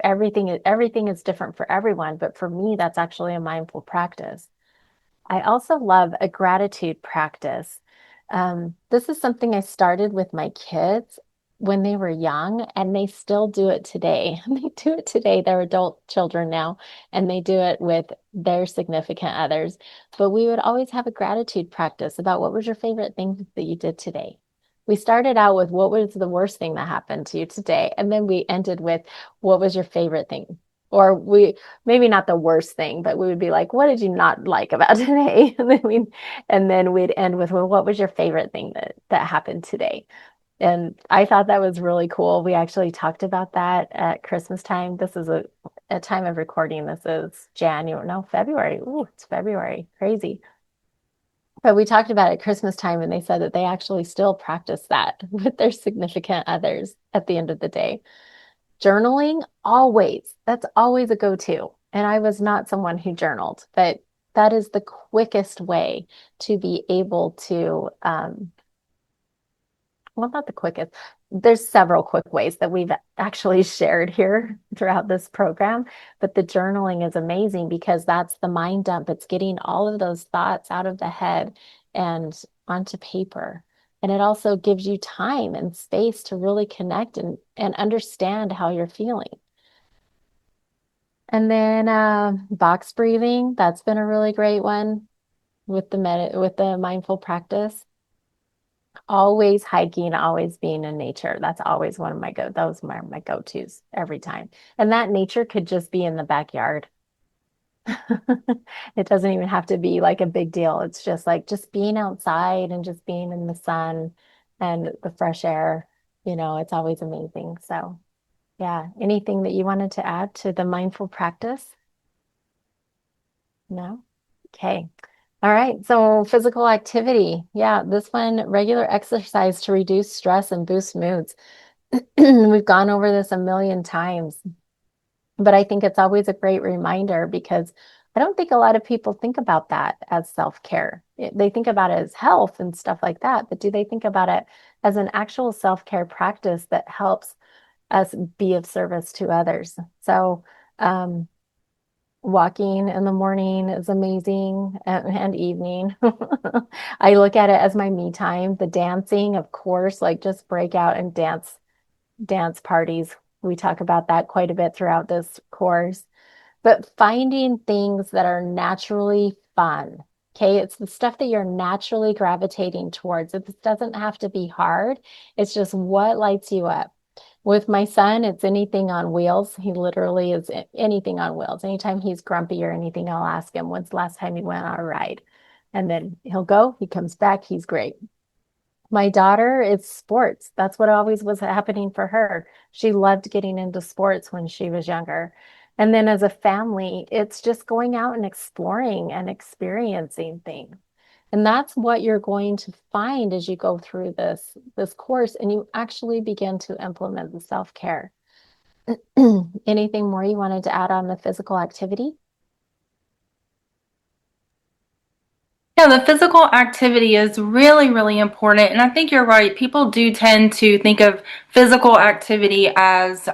[SPEAKER 1] everything is different for everyone, but for me, that's actually a mindful practice. I also love a gratitude practice. This is something I started with my kids when they were young, and they still do it today. They do it today. They're adult children now, and they do it with their significant others. But we would always have a gratitude practice about what was your favorite thing that you did today. We started out with what was the worst thing that happened to you today, and then we ended with what was your favorite thing. Or we maybe not the worst thing, but we would be like, what did you not like about today? And then we'd end with, well, what was your favorite thing that happened today? And I thought that was really cool. We actually talked about that at Christmas time. This is a time of recording. This is January, no, February. Ooh, it's February. Crazy. But we talked about it at Christmas time, and they said that they actually still practice that with their significant others at the end of the day. Journaling, always. That's always a go-to. And I was not someone who journaled, but that is the quickest way to be able to, well, not the quickest. There's several quick ways that we've actually shared here throughout this program, but the journaling is amazing because that's the mind dump. It's getting all of those thoughts out of the head and onto paper. And it also gives you time and space to really connect and understand how you're feeling. And then box breathing, that's been a really great one with with the mindful practice. Always hiking, always being in nature. That's always one of those are my go-tos every time. And that nature could just be in the backyard. It doesn't even have to be like a big deal. It's just like just being outside and just being in the sun and the fresh air. It's always amazing. So, yeah, anything that you wanted to add to the mindful practice? No? Okay. All right. So physical activity. Yeah, this one, regular exercise to reduce stress and boost moods. We've gone over this a million times, but I think it's always a great reminder because I don't think a lot of people think about that as self-care. They think about it as health and stuff like that, but do they think about it as an actual self-care practice that helps us be of service to others? So, um, walking in the morning is amazing and evening. I look at it as my me time. The dancing, of course, like just break out and dance parties. We talk about that quite a bit throughout this course. But finding things that are naturally fun. Okay, it's the stuff that you're naturally gravitating towards. It doesn't have to be hard. It's just what lights you up. With my son, it's anything on wheels. He literally is anything on wheels. Anytime he's grumpy or anything, I'll ask him, when's the last time you went on a ride? And then he'll go, he comes back, he's great. My daughter, it's sports. That's what always was happening for her. She loved getting into sports when she was younger. And then as a family, it's just going out and exploring and experiencing things. And that's what you're going to find as you go through this course and you actually begin to implement the self-care. Anything more you wanted to add on the physical activity?
[SPEAKER 2] Yeah, the physical activity is really, really important. And I think you're right. People do tend to think of physical activity as,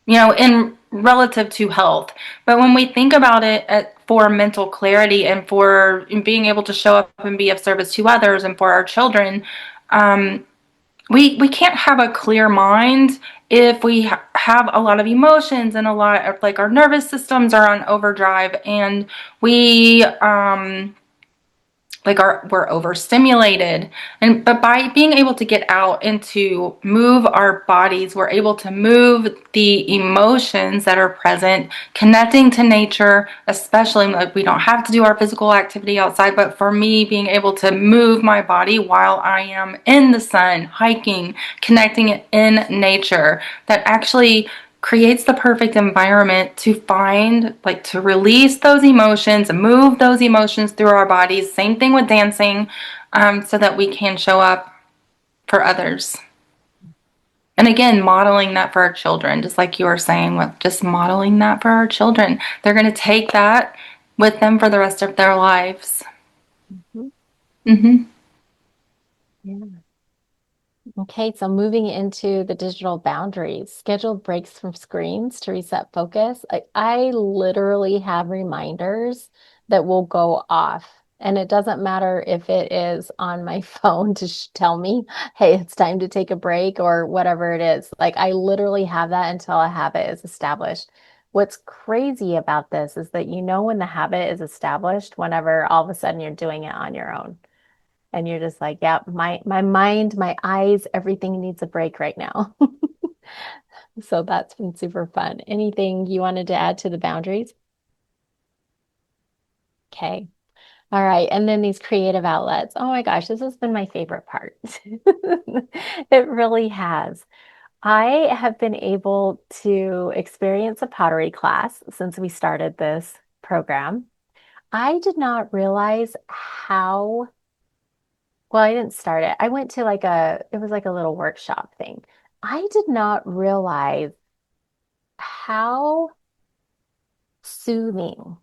[SPEAKER 2] in relative to health. But when we think about it for mental clarity and for being able to show up and be of service to others and for our children, um, we can't have a clear mind if we have a lot of emotions and a lot of like our nervous systems are on overdrive and we we're overstimulated. And but by being able to get out and to move our bodies, we're able to move the emotions that are present, connecting to nature, especially like we don't have to do our physical activity outside, but for me, being able to move my body while I am in the sun, hiking, connecting in nature, that actually creates the perfect environment to find, like, to release those emotions, move those emotions through our bodies. Same thing with dancing, so that we can show up for others. And again, modeling that for our children, just like you were saying, with just modeling that for our children. They're going to take that with them for the rest of their lives.
[SPEAKER 1] Mhm.
[SPEAKER 2] Mm-hmm.
[SPEAKER 1] Yeah. Okay, so moving into the digital boundaries, schedule breaks from screens to reset focus. I literally have reminders that will go off. And it doesn't matter if it is on my phone to tell me, hey, it's time to take a break or whatever it is. Like I literally have that until a habit is established. What's crazy about this is that you know when the habit is established whenever all of a sudden you're doing it on your own. And you're just like, yeah, my mind, my eyes, everything needs a break right now. So that's been super fun. Anything you wanted to add to the boundaries? Okay. All right. And then these creative outlets. Oh my gosh, this has been my favorite part. It really has. I have been able to experience a pottery class since we started this program. I did not realize how well, I didn't start it. I went to it was like a little workshop thing. I did not realize how soothing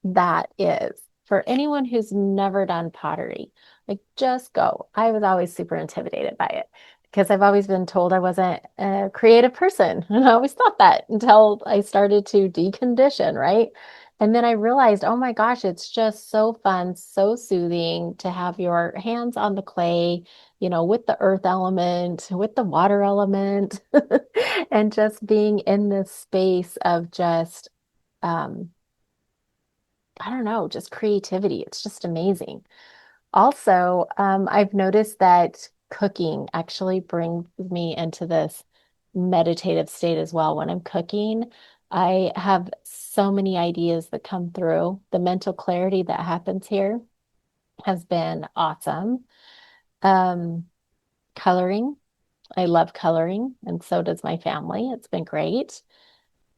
[SPEAKER 1] that is for anyone who's never done pottery. Like, just go. I was always super intimidated by it because I've always been told I wasn't a creative person. And I always thought that until I started to decondition, right? And then I realized, oh my gosh, it's just so fun, so soothing to have your hands on the clay, with the earth element, with the water element, and just being in this space of just, um, I don't know, just creativity. It's just amazing. Also, I've noticed that cooking actually brings me into this meditative state as well. When I'm cooking, I have so many ideas that come through. The mental clarity that happens here has been awesome. Um, Coloring, I love coloring, and so does my family. It's been great.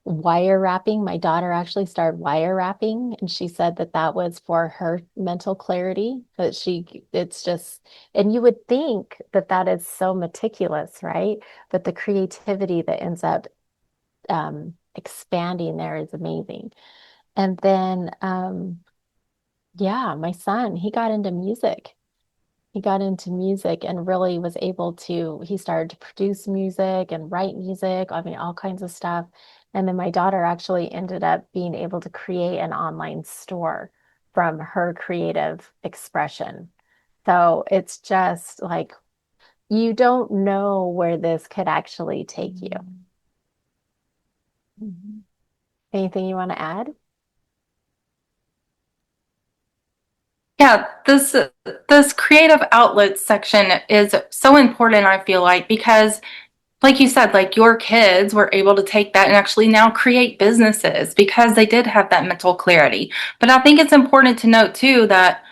[SPEAKER 1] Wire wrapping. My daughter actually started wire wrapping, and she said that that was for her mental clarity. It's just, and you would think that that is so meticulous, right? But the creativity that ends up expanding there is amazing. And then, yeah, my son, he got into music. He got into music and really was able to, he started to produce music and write music, I mean, all kinds of stuff. And then my daughter actually ended up being able to create an online store from her creative expression. So it's just like, you don't know where this could actually take you. Mhm. Anything you want to add?
[SPEAKER 2] Yeah, this creative outlet section is so important, I feel like, because like you said, like your kids were able to take that and actually now create businesses because they did have that mental clarity. But I think it's important to note too that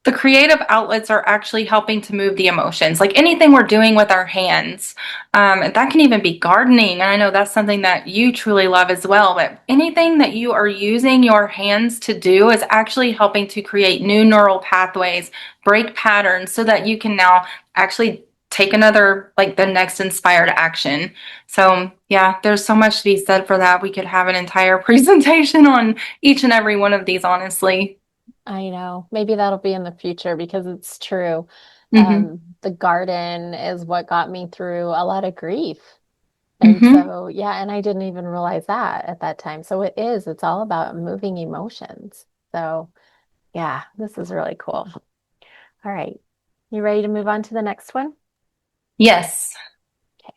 [SPEAKER 2] the creative outlets are actually helping to move the emotions. Like anything we're doing with our hands, that can even be gardening. And I know that's something that you truly love as well. But anything that you are using your hands to do is actually helping to create new neural pathways, break patterns, so that you can now actually take another, like the next inspired action. So, yeah, there's so much to be said for that. We could have an entire presentation on each and every one of these, honestly.
[SPEAKER 1] I know. Maybe that'll be in the future because it's true.
[SPEAKER 2] Hmm.
[SPEAKER 1] The garden is what got me through a lot of grief. And
[SPEAKER 2] Hmm.
[SPEAKER 1] so, yeah, and I didn't even realize that at that time. So it is, it's all about moving emotions. So, yeah, this is really cool. All right. You ready to move on to the next one?
[SPEAKER 2] Yes.
[SPEAKER 1] Okay.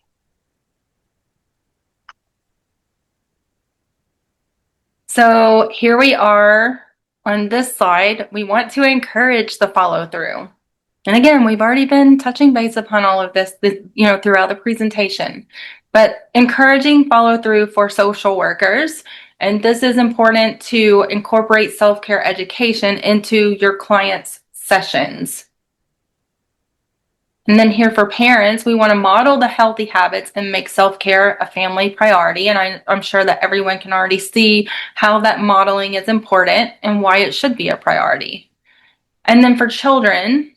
[SPEAKER 2] So here we are on this slide. We want to encourage the follow through. And again, we've already been touching base upon all of this, throughout the presentation, but encouraging follow through for social workers. And this is important to incorporate self-care education into your clients' sessions. And then here for parents, we want to model the healthy habits and make self-care a family priority. And I'm sure that everyone can already see how that modeling is important and why it should be a priority. And then for children,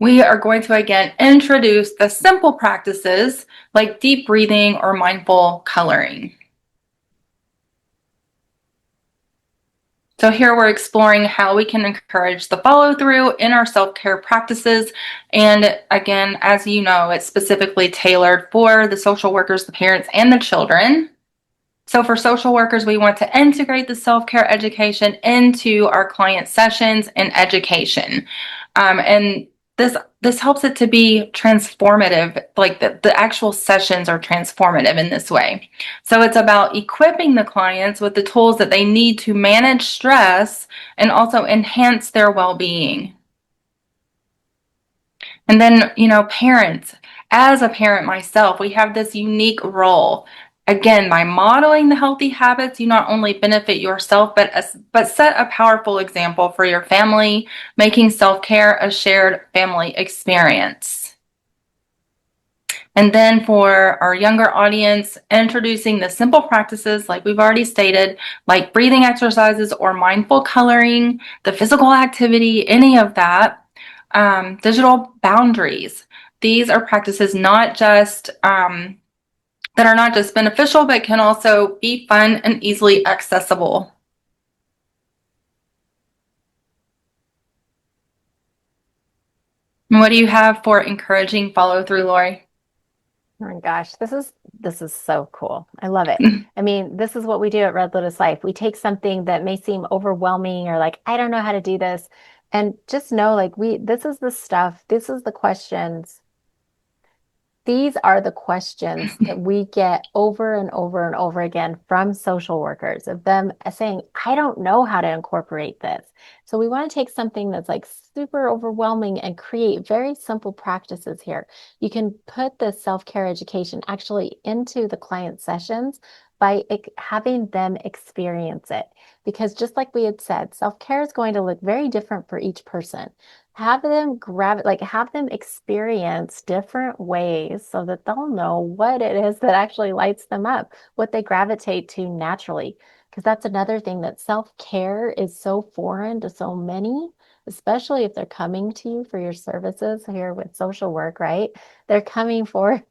[SPEAKER 2] we are going to again introduce the simple practices like deep breathing or mindful coloring. So here we're exploring how we can encourage the follow through in our self-care practices. And again, as you know, it's specifically tailored for the social workers, the parents, and the children. So for social workers, we want to integrate the self-care education into our client sessions and education. And this helps it to be transformative, like the actual sessions are transformative in this way. So it's about equipping the clients with the tools that they need to manage stress and also enhance their well-being. And then, parents, as a parent myself, we have this unique role. Again, by modeling the healthy habits, you not only benefit yourself, but set a powerful example for your family, making self-care a shared family experience. And then for our younger audience, introducing the simple practices, like we've already stated, like breathing exercises or mindful coloring, the physical activity, any of that. Digital boundaries. These are practices that are not just beneficial, but can also be fun and easily accessible. And what do you have for encouraging follow through, Lori?
[SPEAKER 1] Oh my gosh, this is so cool. I love it. I mean, this is what we do at Red Lotus Life. We take something that may seem overwhelming or like, I don't know how to do this, and just know like this is the stuff, this is the questions. These are the questions that we get over and over and over again from social workers of them saying, I don't know how to incorporate this. So we want to take something that's like super overwhelming and create very simple practices here. You can put the self-care education actually into the client sessions by having them experience it. Because just like we had said, self-care is going to look very different for each person. Have them have them experience different ways so that they'll know what it is that actually lights them up, what they gravitate to naturally. Because that's another thing, that self-care is so foreign to so many, especially if they're coming to you for your services here with social work, right? They're coming for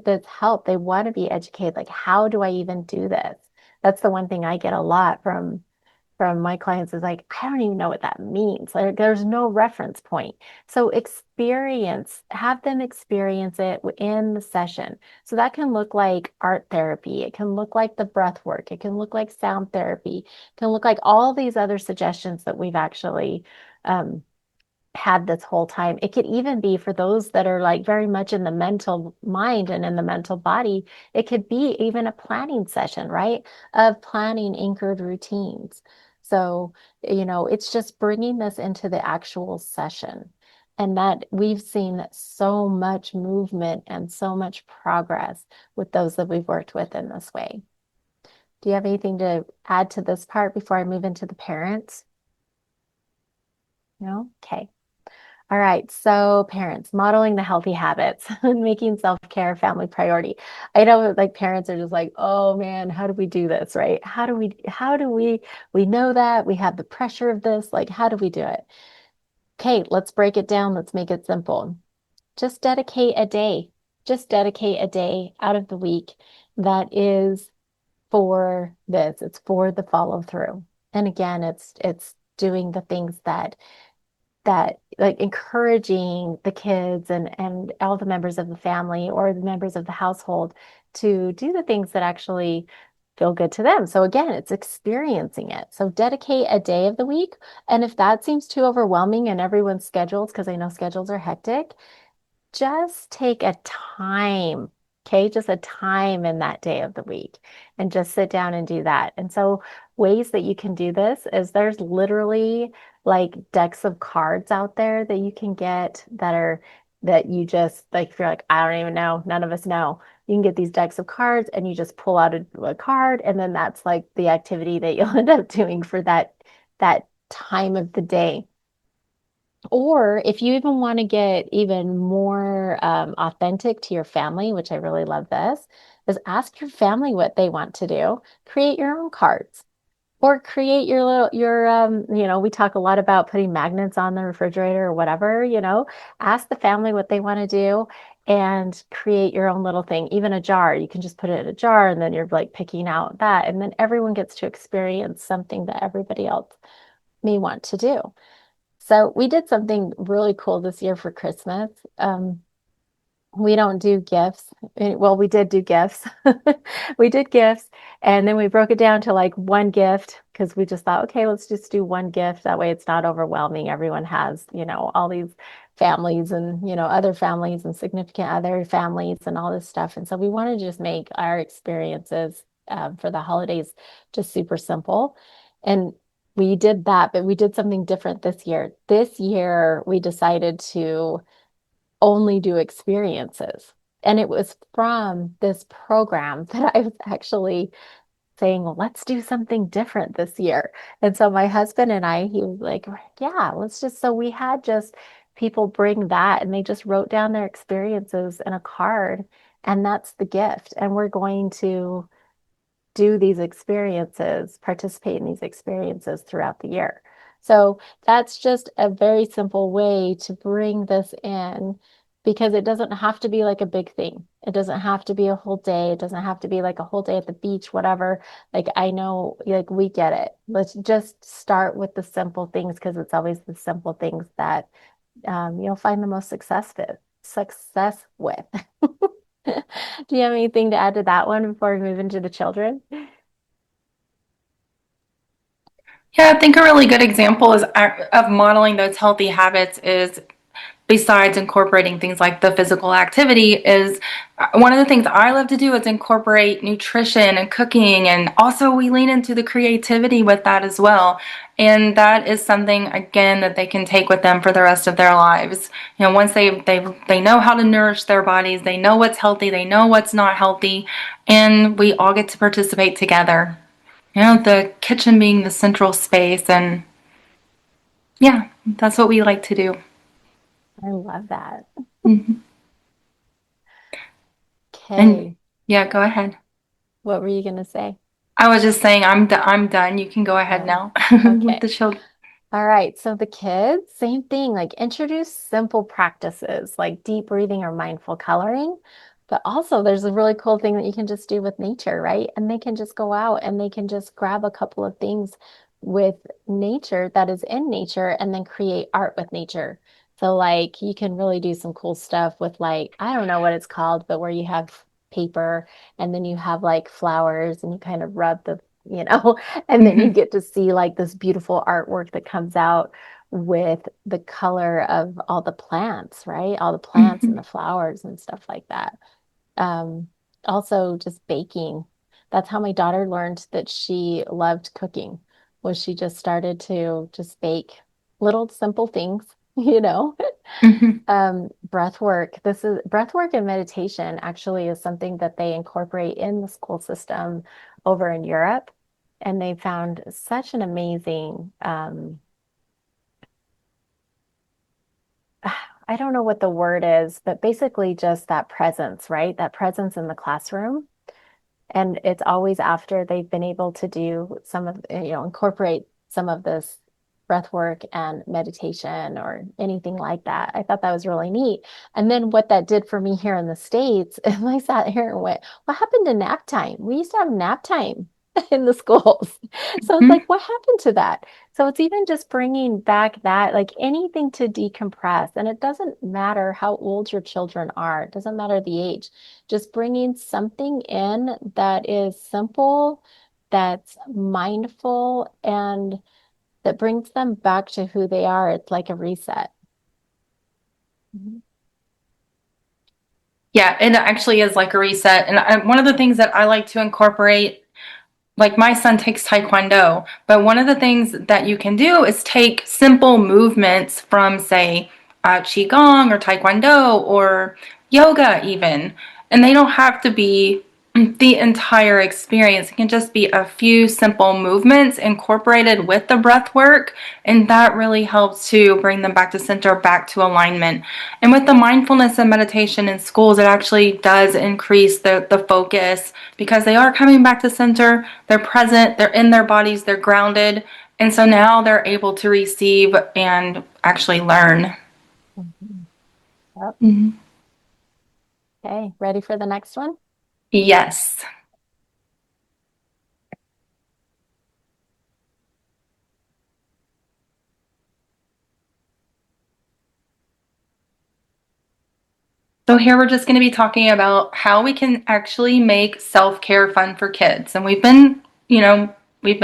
[SPEAKER 1] this help. They want to be educated. Like, how do I even do this? That's the one thing I get a lot from my clients is like, I don't even know what that means. Like, there's no reference point. So have them experience it in the session. So that can look like art therapy. It can look like the breath work. It can look like sound therapy. It can look like all these other suggestions that we've actually um, had this whole time. It could even be for those that are like very much in the mental mind and in the mental body. It could be even a planning session, right? Of planning anchored routines. So, it's just bringing this into the actual session. And that we've seen so much movement and so much progress with those that we've worked with in this way. Do you have anything to add to this part before I move into the parents? No? Okay. All right, so parents modeling the healthy habits and making self-care a family priority. I know like parents are just like, oh man, how do we do this, right? We know that we have the pressure of this, like how do we do it? Okay, let's break it down. Let's make it simple. Just dedicate a day. Just dedicate a day out of the week that is for this. It's for the follow through. And again, it's doing the things that like encouraging the kids and all the members of the family or the members of the household to do the things that actually feel good to them. So again, it's experiencing it. So dedicate a day of the week. And if that seems too overwhelming and everyone's schedules, because I know schedules are hectic, just take a time, okay? Just a time in that day of the week and just sit down and do that. And so, ways that you can do this is there's literally like decks of cards out there that you can get that are that you just like, if you're like, I don't even know, none of us know. You can get these decks of cards and you just pull out a card, and then that's like the activity that you'll end up doing for that time of the day. Or if you even want to get even more authentic to your family, which I really love this, is ask your family what they want to do. Create your own cards or create your little, we talk a lot about putting magnets on the refrigerator or whatever, ask the family what they want to do and create your own little thing, even a jar. You can just put it in a jar and then you're like picking out that. And then everyone gets to experience something that everybody else may want to do. So we did something really cool this year for Christmas. We don't do gifts. Well, we did do gifts. We did gifts, and then we broke it down to like one gift because we just thought, okay, let's just do one gift. That way it's not overwhelming. Everyone has, all these families and, other families and significant other families and all this stuff. And so we wanted to just make our experiences for the holidays just super simple. And we did that, but we did something different this year. This year, we decided to only do experiences. And it was from this program that I was actually saying, well, let's do something different this year. And so my husband and I, he was like, yeah, so we had just people bring that and they just wrote down their experiences in a card. And that's the gift. And we're going to do these experiences, participate in these experiences throughout the year. So that's just a very simple way to bring this in because it doesn't have to be like a big thing. It doesn't have to be a whole day. It doesn't have to be like a whole day at the beach, whatever. Like I know, like we get it. Let's just start with the simple things because it's always the simple things that you'll find the most success with. Do you have anything to add to that one before we move into the children?
[SPEAKER 2] Yeah, I think a really good example is of modeling those healthy habits is besides incorporating things like the physical activity is one of the things I love to do is incorporate nutrition and cooking, and also we lean into the creativity with that as well. And that is something again that they can take with them for the rest of their lives. Once they know how to nourish their bodies, they know what's healthy, they know what's not healthy, and we all get to participate together. The kitchen being the central space, and yeah, that's what we like to do.
[SPEAKER 1] I love that.
[SPEAKER 2] Mhm. And
[SPEAKER 1] Okay.
[SPEAKER 2] yeah, go ahead.
[SPEAKER 1] What were you going to say?
[SPEAKER 2] I was just saying I'm done. You can go ahead
[SPEAKER 1] Oh,
[SPEAKER 2] now with
[SPEAKER 1] okay.
[SPEAKER 2] the children.
[SPEAKER 1] All right. So the kids, same thing, like introduce simple practices like deep breathing or mindful coloring. But also, there's a really cool thing that you can just do with nature, right? And they can just go out and they can just grab a couple of things with nature that is in nature and then create art with nature. So, like, you can really do some cool stuff with, like, I don't know what it's called, but where you have paper and then you have like flowers and you kind of rub the, and then you
[SPEAKER 2] Hmm.
[SPEAKER 1] get to see like this beautiful artwork that comes out with the color of all the plants, right? All the plants and
[SPEAKER 2] Hmm.
[SPEAKER 1] the flowers and stuff like that. Um, Also just baking. That's how my daughter learned that she loved cooking, was she just started to just bake little simple things, you know?
[SPEAKER 2] Hmm.
[SPEAKER 1] Breath work. This is breath work and meditation actually is something that they incorporate in the school system over in Europe. And they found such an amazing, I don't know what the word is, but basically just that presence, right? That presence in the classroom. And it's always after they've been able to do some of, incorporate some of this breath work and meditation or anything like that. I thought that was really neat. And then what that did for me here in the States is I sat here and went, what happened to nap time? We used to have nap time. in the schools. So it's like,
[SPEAKER 2] Mhm.
[SPEAKER 1] what happened to that? So it's even just bringing back that, like anything to decompress. And it doesn't matter how old your children are, it doesn't matter the age, just bringing something in that is simple, that's mindful, and that brings them back to who they are. It's like a reset. Mhm.
[SPEAKER 2] Yeah, it actually is like a reset. And one of the things that I like to incorporate, like my son takes taekwondo, but one of the things that you can do is take simple movements from, say, qigong or taekwondo or yoga, even, and they don't have to be the entire experience. It can just be a few simple movements incorporated with the breath work, and that really helps to bring them back to center, back to alignment. And with the mindfulness and meditation in schools, it actually does increase the focus because they are coming back to center, they're present, they're in their bodies, they're grounded, and so now they're able to receive and actually learn.
[SPEAKER 1] Mhm. Yep.
[SPEAKER 2] Mhm.
[SPEAKER 1] Okay, ready for the next one?
[SPEAKER 2] Yes. So here we're just going to be talking about how we can actually make self-care fun for kids. And we've been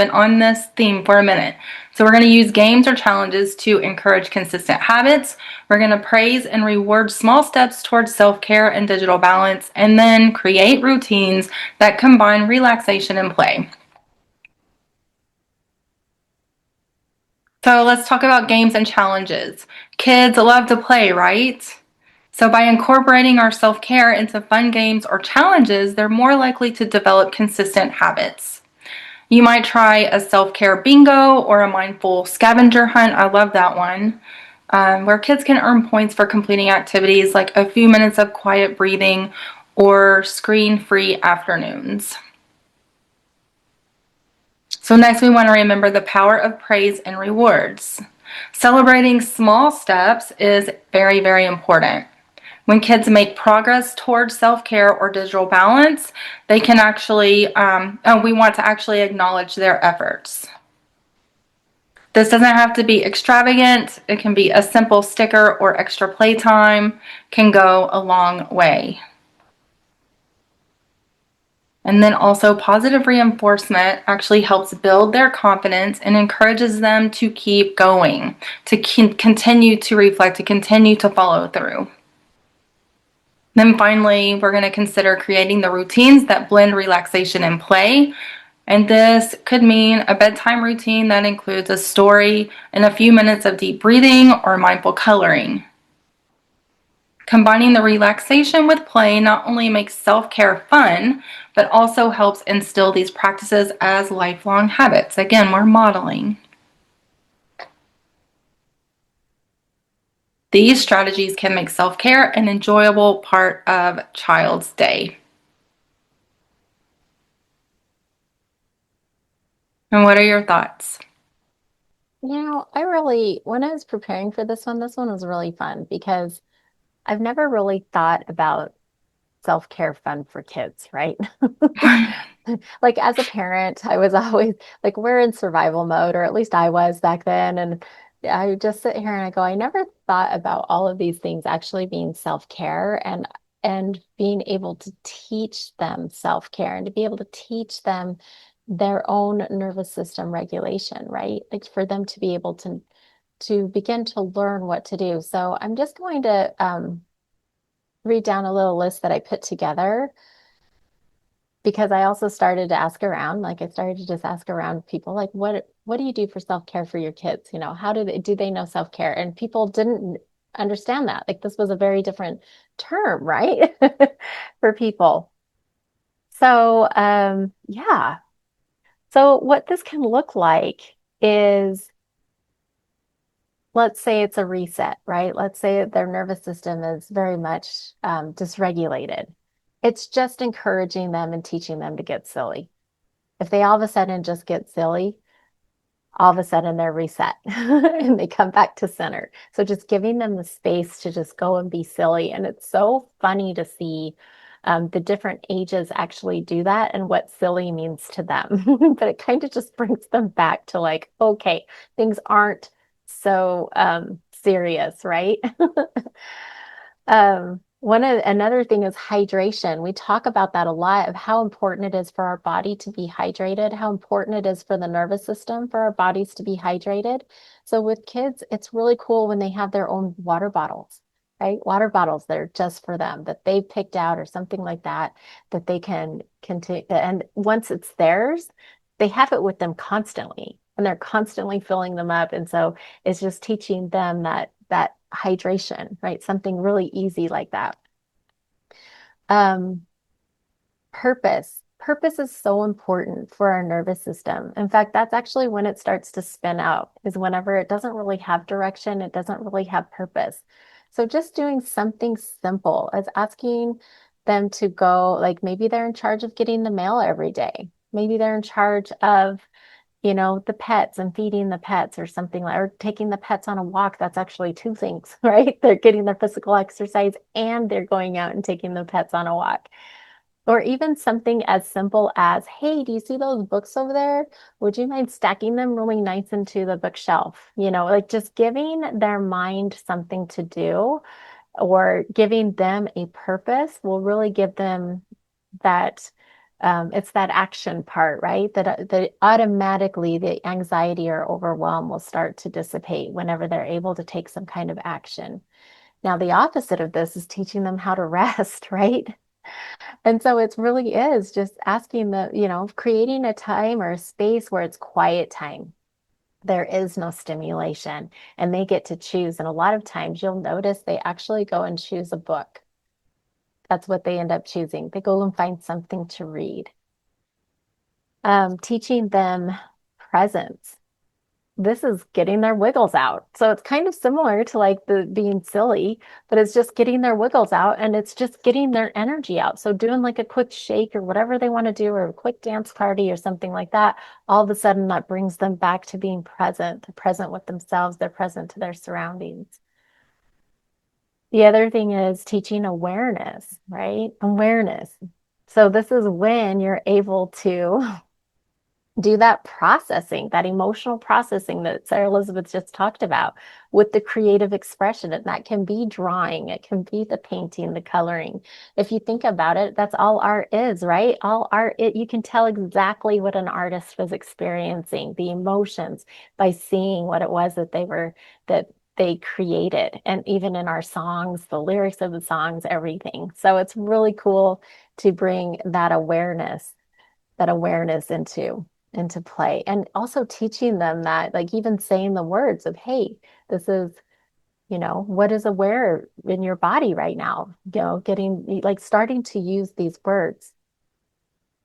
[SPEAKER 2] on this theme for a minute. So we're going to use games or challenges to encourage consistent habits. We're going to praise and reward small steps towards self-care and digital balance, and then create routines that combine relaxation and play. So let's talk about games and challenges. Kids love to play, right? So by incorporating our self-care into fun games or challenges, they're more likely to develop consistent habits. You might try a self-care bingo or a mindful scavenger hunt. I love that one. Where kids can earn points for completing activities like a few minutes of quiet breathing or screen-free afternoons. So next we want to remember the power of praise and rewards. Celebrating small steps is very, very important. When kids make progress towards self-care or digital balance, they can actually, we want to actually acknowledge their efforts. This doesn't have to be extravagant. It can be a simple sticker or extra playtime can go a long way. And then also positive reinforcement actually helps build their confidence and encourages them to keep going, to continue to reflect, to continue to follow through. Then finally, we're going to consider creating the routines that blend relaxation and play. And this could mean a bedtime routine that includes a story and a few minutes of deep breathing or mindful coloring. Combining the relaxation with play not only makes self-care fun, but also helps instill these practices as lifelong habits. Again, we're modeling. These strategies can make self-care an enjoyable part of child's day. And what are your thoughts?
[SPEAKER 1] When I was preparing for this one was really fun because I've never really thought about self-care fun for kids, right? Like as a parent, I was always like, we're in survival mode, or at least I was back then. And I just sit here and I go, I never thought about all of these things actually being self-care and being able to teach them self-care and to be able to teach them their own nervous system regulation, right? Like for them to be able to begin to learn what to do. So I'm just going to read down a little list that I put together because I also started to ask around, like I started to just ask around people, like what do you do for self-care for your kids? You know, how do they know self-care? And people didn't understand that. Like this was a very different term, right? For people. So, yeah. So what this can look like is, let's say it's a reset, right? Let's say their nervous system is very much dysregulated. It's just encouraging them and teaching them to get silly. If they all of a sudden just get silly, all of a sudden they're reset and they come back to center. So just giving them the space to just go and be silly. And it's so funny to see the different ages actually do that and what silly means to them. But it kind of just brings them back to like, okay, things aren't so serious, right? Another thing is hydration. We talk about that a lot of how important it is for our body to be hydrated, how important it is for the nervous system for our bodies to be hydrated. So with kids, it's really cool when they have their own water bottles, right? Water bottles that are just for them that they've picked out or something like that that they can take. And once it's theirs, they have it with them constantly and they're constantly filling them up. And so it's just teaching them that hydration, right? Something really easy like that. Um, Purpose. Purpose is so important for our nervous system. In fact, that's actually when it starts to spin out, is whenever it doesn't really have direction, it doesn't really have purpose. So just doing something simple as asking them to go, like maybe they're in charge of getting the mail every day. Maybe they're in charge of the pets and feeding the pets or something like, or taking the pets on a walk. That's actually two things, right? They're getting their physical exercise and they're going out and taking the pets on a walk. Or even something as simple as, hey, do you see those books over there? Would you mind stacking them really nice into the bookshelf? Like just giving their mind something to do or giving them a purpose will really give them that it's that action part, right? That automatically the anxiety or overwhelm will start to dissipate whenever they're able to take some kind of action. Now, the opposite of this is teaching them how to rest, right? And so it really is just asking creating a time or a space where it's quiet time. There is no stimulation and they get to choose. And a lot of times you'll notice they actually go and choose a book. That's what they end up choosing. They go and find something to read. Teaching them presence. This is getting their wiggles out. So it's kind of similar to like the being silly, but it's just getting their wiggles out and it's just getting their energy out. So doing like a quick shake or whatever they want to do, or a quick dance party or something like that, all of a sudden that brings them back to being present. They're present with themselves, they're present to their surroundings. The other thing is teaching awareness, right? Awareness. So this is when you're able to do that processing, that emotional processing that Sarah Elizabeth just talked about with the creative expression. And that can be drawing, it can be the painting, the coloring. If you think about it, that's all art is, right? All art, you can tell exactly what an artist was experiencing, the emotions by seeing what it was that they created. And even in our songs, the lyrics of the songs, everything. So it's really cool to bring that awareness into play and also teaching them that like even saying the words of hey, this is what is aware in your body right now, getting like starting to use these words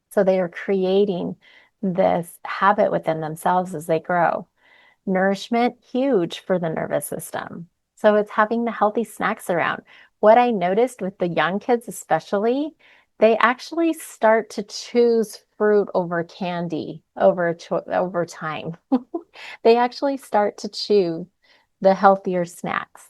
[SPEAKER 1] so they are creating this habit within themselves as they grow. Nourishment, huge for the nervous system. So it's having the healthy snacks around. What I noticed with the young kids, especially, they actually start to choose fruit over candy over time. They actually start to choose the healthier snacks.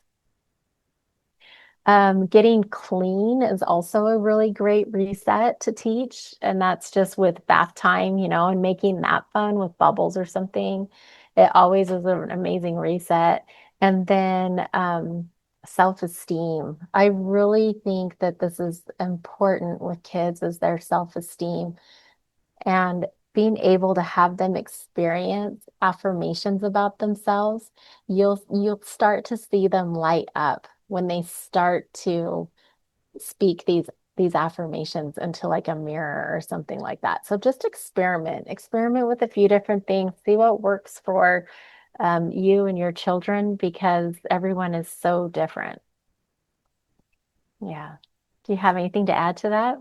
[SPEAKER 1] Getting clean is also a really great reset to teach, and that's just with bath time, and making that fun with bubbles or something. It always is an amazing reset. And then self-esteem. I really think that this is important with kids is their self-esteem and being able to have them experience affirmations about themselves. You'll start to see them light up when they start to speak these affirmations into like a mirror or something like that. So just experiment with a few different things, see what works for you and your children because everyone is so different. Yeah. Do you have anything to add to that?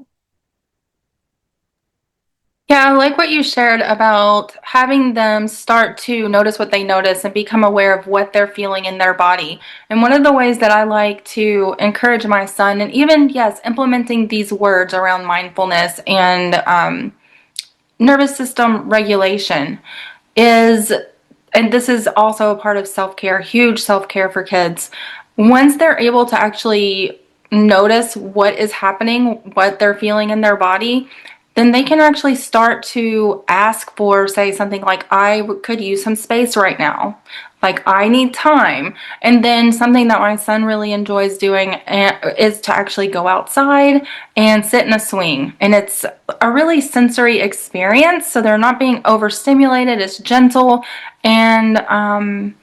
[SPEAKER 2] Yeah, I like what you shared about having them start to notice what they notice and become aware of what they're feeling in their body. And one of the ways that I like to encourage my son, and even, yes, implementing these words around mindfulness and nervous system regulation is, and this is also a part of self-care, huge self-care for kids. Once they're able to actually notice what is happening, what they're feeling in their body, then they can actually start to ask for, say, something like, could use some space right now. Like, I need time. And then something that my son really enjoys doing is to actually go outside and sit in a swing. And it's a really sensory experience. So they're not being overstimulated. It's gentle. And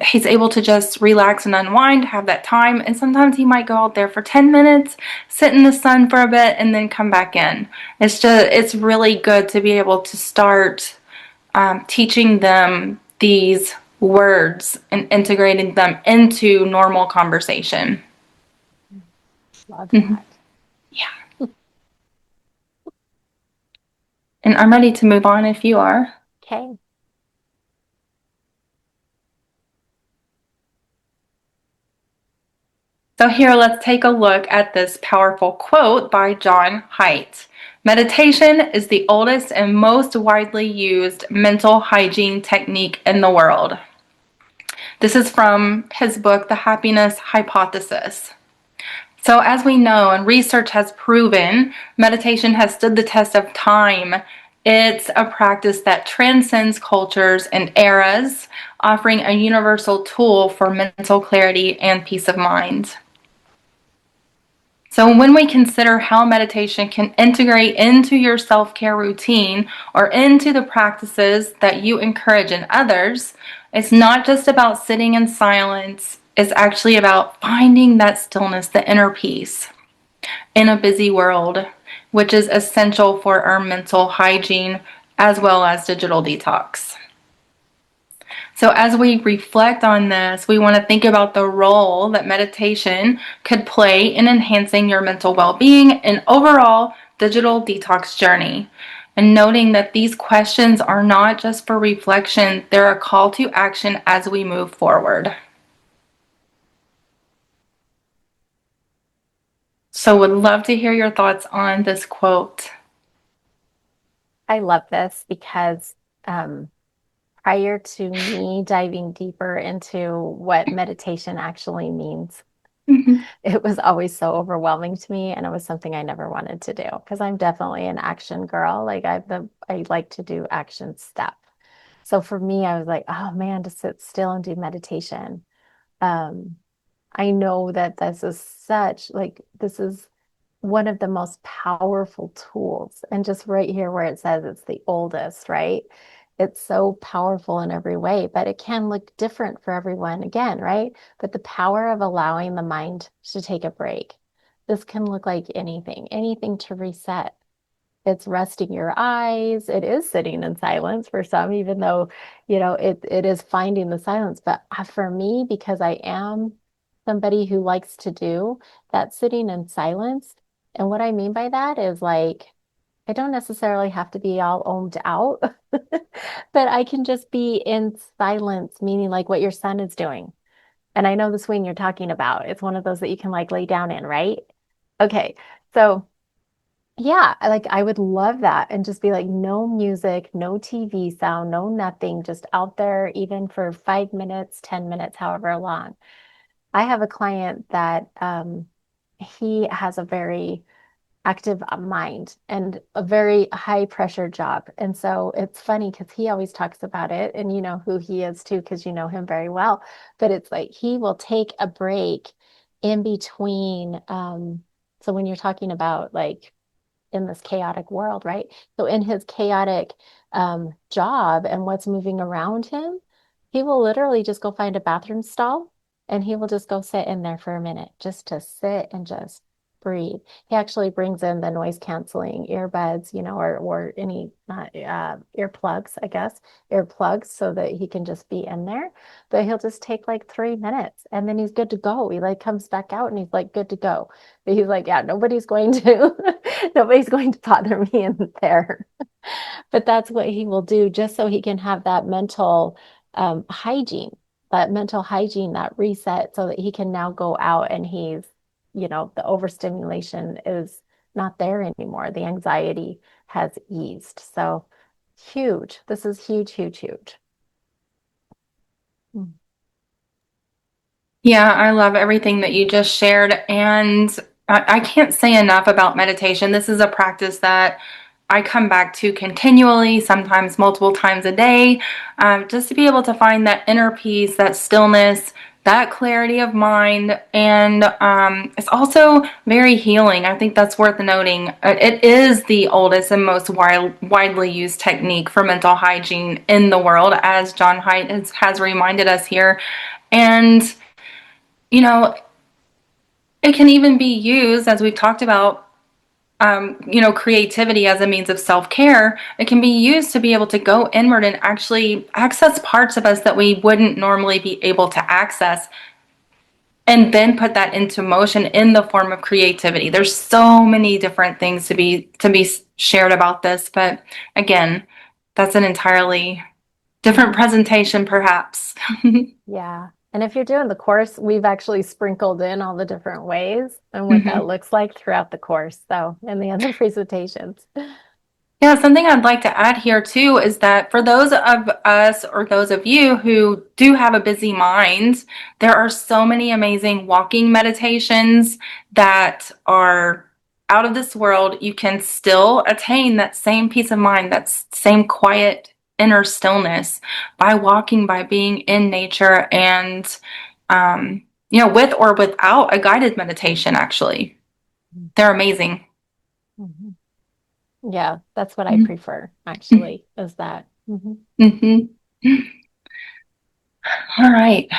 [SPEAKER 2] he's able to just relax and unwind, have that time. And sometimes he might go out there for 10 minutes, sit in the sun for a bit, and then come back in. It's really good to be able to start teaching them these words and integrating them into normal conversation.
[SPEAKER 1] Love
[SPEAKER 2] Mhm.
[SPEAKER 1] that.
[SPEAKER 2] Yeah. And I'm ready to move on if you are.
[SPEAKER 1] Okay.
[SPEAKER 2] So here, let's take a look at this powerful quote by John Haight. Meditation is the oldest and most widely used mental hygiene technique in the world. This is from his book, The Happiness Hypothesis. So as we know, and research has proven, meditation has stood the test of time. It's a practice that transcends cultures and eras, offering a universal tool for mental clarity and peace of mind. So when we consider how meditation can integrate into your self-care routine or into the practices that you encourage in others, it's not just about sitting in silence. It's actually about finding that stillness, the inner peace in a busy world, which is essential for our mental hygiene as well as digital detox. So, as we reflect on this, we want to think about the role that meditation could play in enhancing your mental well being and overall digital detox journey. And noting that these questions are not just for reflection, they're a call to action as we move forward. So, would love to hear your thoughts on this quote.
[SPEAKER 1] I love this because um, prior to me diving deeper into what meditation actually means,
[SPEAKER 2] Mhm.
[SPEAKER 1] it was always so overwhelming to me, and it was something I never wanted to do because I'm definitely an action girl. Like I like to do action stuff. So for me, I was like, oh man, to sit still and do meditation. Um, I know that this is such like this is one of the most powerful tools. And just right here where it says it's the oldest, right? It's so powerful in every way, but it can look different for everyone again, right? But the power of allowing the mind to take a break. This can look like anything, anything to reset. It's resting your eyes. It is sitting in silence for some, even though, it is finding the silence. But for me, because I am somebody who likes to do that sitting in silence. And what I mean by that is like, I don't necessarily have to be all ohmed out, but I can just be in silence, meaning like what your son is doing. And I know the swing you're talking about. It's one of those that you can like lay down in, right? Okay. So yeah, I would love that and just be like no music, no TV sound, no nothing, just out there even for 5 minutes, 10 minutes, however long. I have a client that he has a very active mind and a very high pressure job. And so it's funny because he always talks about it and you know who he is too, because you know him very well. But it's like he will take a break in between. So when you're talking about like in this chaotic world, right? So in his chaotic job and what's moving around him, he will literally just go find a bathroom stall and he will just go sit in there for a minute just to sit and just breathe. He actually brings in the noise canceling earbuds, or any earplugs, I guess, earplugs so that he can just be in there. But he'll just take like 3 minutes and then he's good to go. He like comes back out and he's like good to go. But he's like, yeah, nobody's going to nobody's going to bother me in there. But that's what he will do just so he can have that mental hygiene, that reset so that he can now go out and the overstimulation is not there anymore. The anxiety has eased. So huge. This is huge, huge, huge.
[SPEAKER 2] Yeah, I love everything that you just shared. And I can't say enough about meditation. This is a practice that I come back to continually, sometimes multiple times a day, just to be able to find that inner peace, that stillness, that clarity of mind. And it's also very healing. I think that's worth noting. It is the oldest and most widely used technique for mental hygiene in the world, as John Haight has reminded us here. And you know, it can even be used, as we've talked about, creativity as a means of self care. It can be used to be able to go inward and actually access parts of us that we wouldn't normally be able to access, and then put that into motion in the form of creativity. There's so many different things to be shared about this, but again, that's an entirely different
[SPEAKER 1] Mhm.
[SPEAKER 2] presentation, perhaps.
[SPEAKER 1] Yeah. And if you're doing the course, we've actually sprinkled in all the different ways and what that
[SPEAKER 2] Mhm.
[SPEAKER 1] looks like throughout the course. So, in the other presentations.
[SPEAKER 2] Yeah, something I'd like to add here too is that for those of us or those of you who do have a busy mind, there are so many amazing walking meditations that are out of this world. You can still attain that same peace of mind, that same quiet inner stillness by walking, by being in nature, and with or without a guided meditation, actually. They're amazing.
[SPEAKER 1] Mhm. Yeah, that's what I
[SPEAKER 2] Mhm.
[SPEAKER 1] prefer, actually, is that.
[SPEAKER 2] Mhm. All right.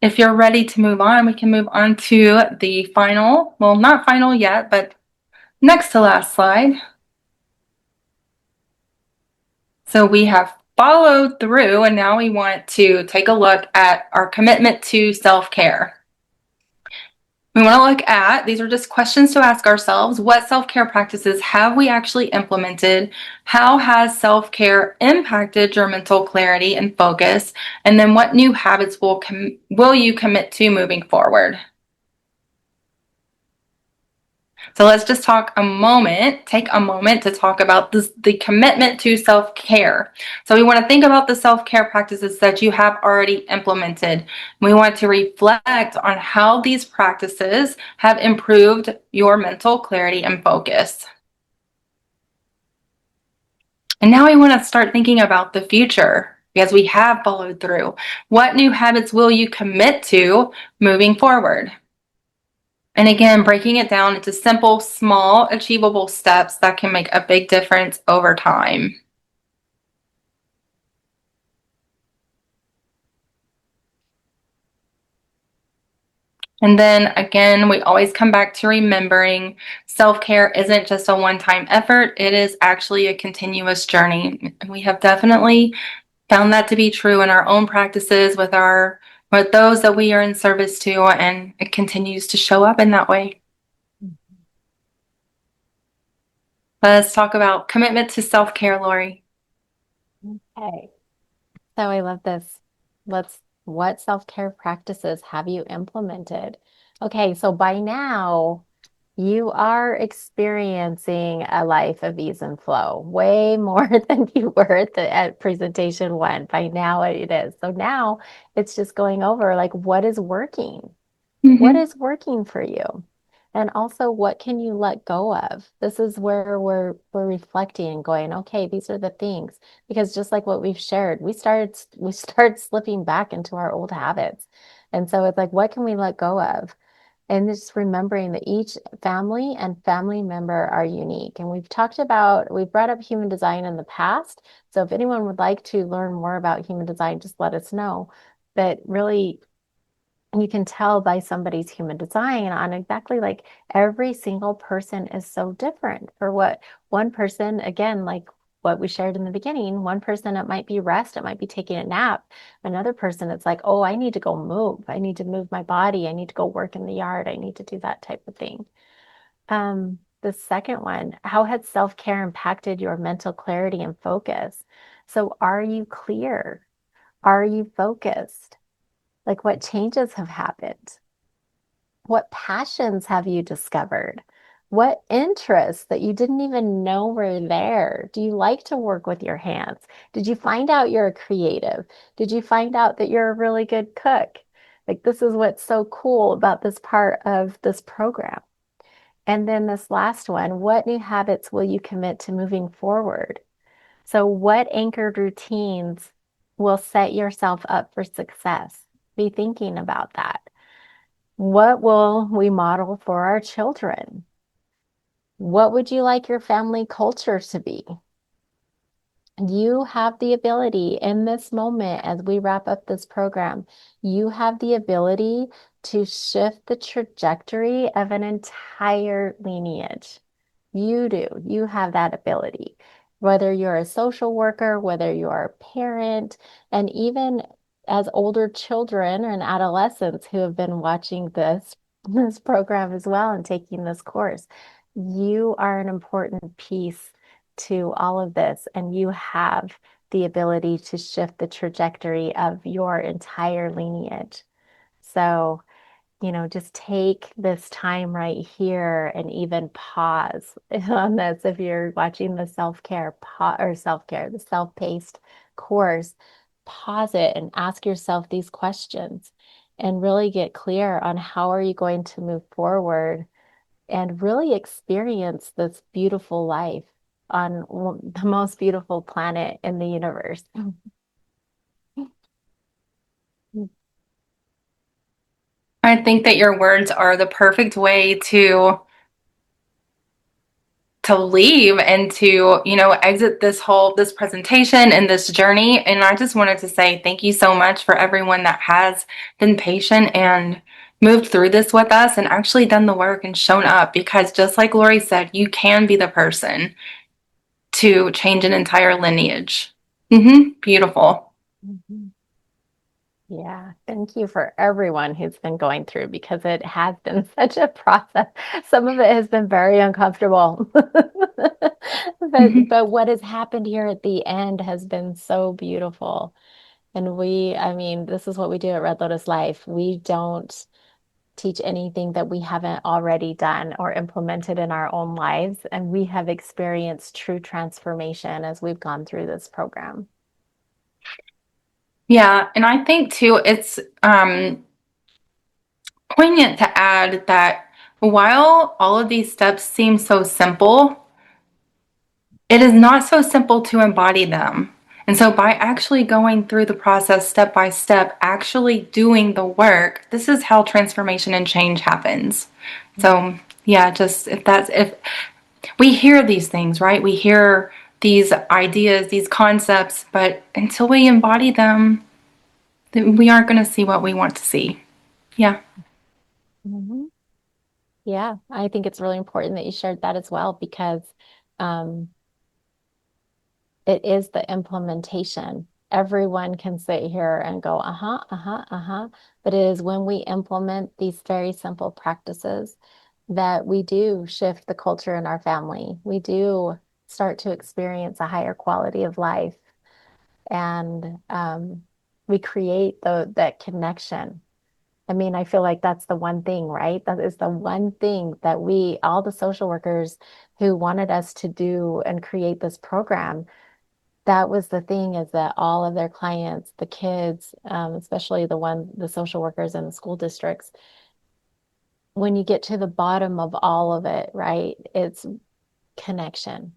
[SPEAKER 2] If you're ready to move on, we can move on to the final, well, not final yet, but next to last slide. So we have followed through, and now we want to take a look at our commitment to self-care. We want to look at, these are just questions to ask ourselves, what self-care practices have we actually implemented? How has self-care impacted your mental clarity and focus? And then what new habits will you commit to moving forward? So let's just take a moment to talk about the commitment to self-care. So we want to think about the self-care practices that you have already implemented. We want to reflect on how these practices have improved your mental clarity and focus. And now we want to start thinking about the future because we have followed through. What new habits will you commit to moving forward? And again, breaking it down into simple, small, achievable steps that can make a big difference over time. And then again, we always come back to remembering self-care isn't just a one-time effort. It is actually a continuous journey. And we have definitely found that to be true in our own practices with those that we are in service to, and it continues to show up in that way. Let's talk about commitment to self-care, Lori.
[SPEAKER 1] Okay. So I love this. What self-care practices have you implemented? Okay, so by now you are experiencing a life of ease and flow, way more than you were at presentation one. By now it is. So now it's just going over like what is working? What
[SPEAKER 2] Mm-hmm.
[SPEAKER 1] is working for you? And also, what can you let go of? This is where we're reflecting and going, okay, these are the things. Because just like what we've shared, we start slipping back into our old habits. And so it's like, what can we let go of? And just remembering that each family and family member are unique. And we've brought up human design in the past. So if anyone would like to learn more about human design, just let us know. But really, you can tell by somebody's human design on exactly like every single person is so different. For what one person, again, like what we shared in the beginning, one person it might be rest, it might be taking a nap. Another person, it's like, oh, I need to go move. I need to move my body. I need to go work in the yard. I need to do that type of thing. The second one, how has self-care impacted your mental clarity and focus? So are you clear? Are you focused? Like what changes have happened? What passions have you discovered? What interests that you didn't even know were there? Do you like to work with your hands? Did you find out you're a creative? Did you find out that you're a really good cook? Like, this is what's so cool about this part of this program. And then this last one, what new habits will you commit to moving forward? So, what anchored routines will set yourself up for success? Be thinking about that. What will we model for our children? What would you like your family culture to be? You have the ability in this moment, as we wrap up this program, you have the ability to shift the trajectory of an entire lineage. You do. You have that ability. Whether you're a social worker, whether you're a parent, and even as older children and adolescents who have been watching this program as well and taking this course, you are an important piece to all of this, and you have the ability to shift the trajectory of your entire lineage. So, just take this time right here and even pause on this. If you're watching the the self-paced course, pause it and ask yourself these questions and really get clear on how are you going to move forward and really experience this beautiful life on the most beautiful planet in the universe.
[SPEAKER 2] I think that your words are the perfect way to leave and to, exit this presentation and this journey. And I just wanted to say thank you so much for everyone that has been patient and moved through this with us and actually done the work and shown up, because just like Lori said, you can be the person to change an entire lineage. Beautiful.
[SPEAKER 1] Mhm. Yeah, thank you for everyone who's been going through, because it has been such a process. Some of it has been very uncomfortable. But what has happened here at the end has been so beautiful. And I mean, this is what we do at Red Lotus Life. We don't teach anything that we haven't already done or implemented in our own lives. And we have experienced true transformation as we've gone through this program.
[SPEAKER 2] Yeah, and I think too, it's poignant to add that while all of these steps seem so simple, it is not so simple to embody them. And so, by actually going through the process step by step, actually doing the work, this is how transformation and change happens. So, yeah, just if we hear these things, right? We hear these ideas, these concepts, but until we embody them, we aren't going to see what we want to see. Yeah.
[SPEAKER 1] Mhm. Yeah, I think it's really important that you shared that as well, because um, it is the implementation. Everyone can sit here and go, uh-huh, uh-huh, uh-huh. But it is when we implement these very simple practices that we do shift the culture in our family. We do start to experience a higher quality of life, and we create that connection. I mean, I feel like that's the one thing, right? That is the one thing that all the social workers who wanted us to do and create this program, that was the thing, is that all of their clients, the kids, especially the social workers in the school districts, when you get to the bottom of all of it, right, it's connection.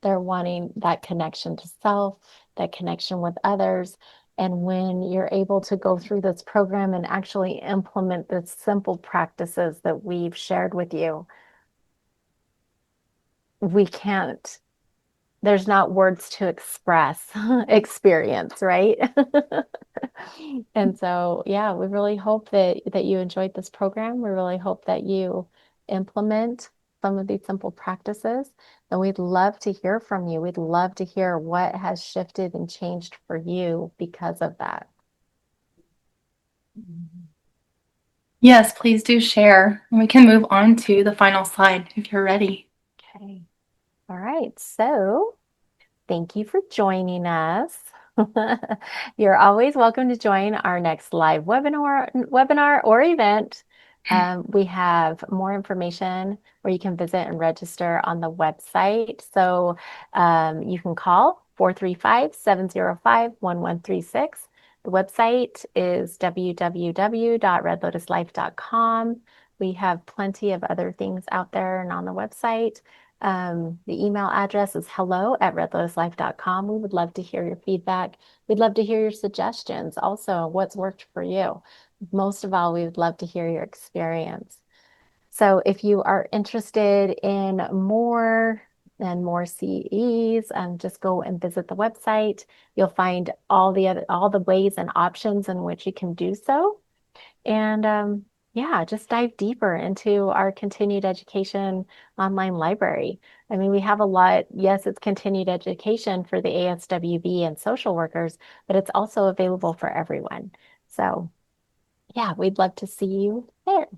[SPEAKER 1] They're wanting that connection to self, that connection with others. And when you're able to go through this program and actually implement the simple practices that we've shared with you, we can't there's not words to express experience, right? And so, yeah, we really hope that you enjoyed this program. We really hope that you implement some of these simple practices. And we'd love to hear from you. We'd love to hear what has shifted and changed for you because of that.
[SPEAKER 2] Yes, please do share. And we can move on to the final slide if you're ready.
[SPEAKER 1] Okay. All right. So, thank you for joining us. You're always welcome to join our next live webinar or event. We have more information where you can visit and register on the website. So you can call 435-705-1136. The website is www.redlotuslife.com. We have plenty of other things out there and on the website. The email address is hello@redlotuslife.com. We would love to hear your feedback. We'd love to hear your suggestions. Also, what's worked for you. Most of all, we would love to hear your experience. So if you are interested in more and more CEs, just go and visit the website. You'll find all the ways and options in which you can do so. And yeah, just dive deeper into our continued education online library. I mean, we have a lot. Yes, it's continued education for the ASWB and social workers, but it's also available for everyone. So yeah, we'd love to see you there.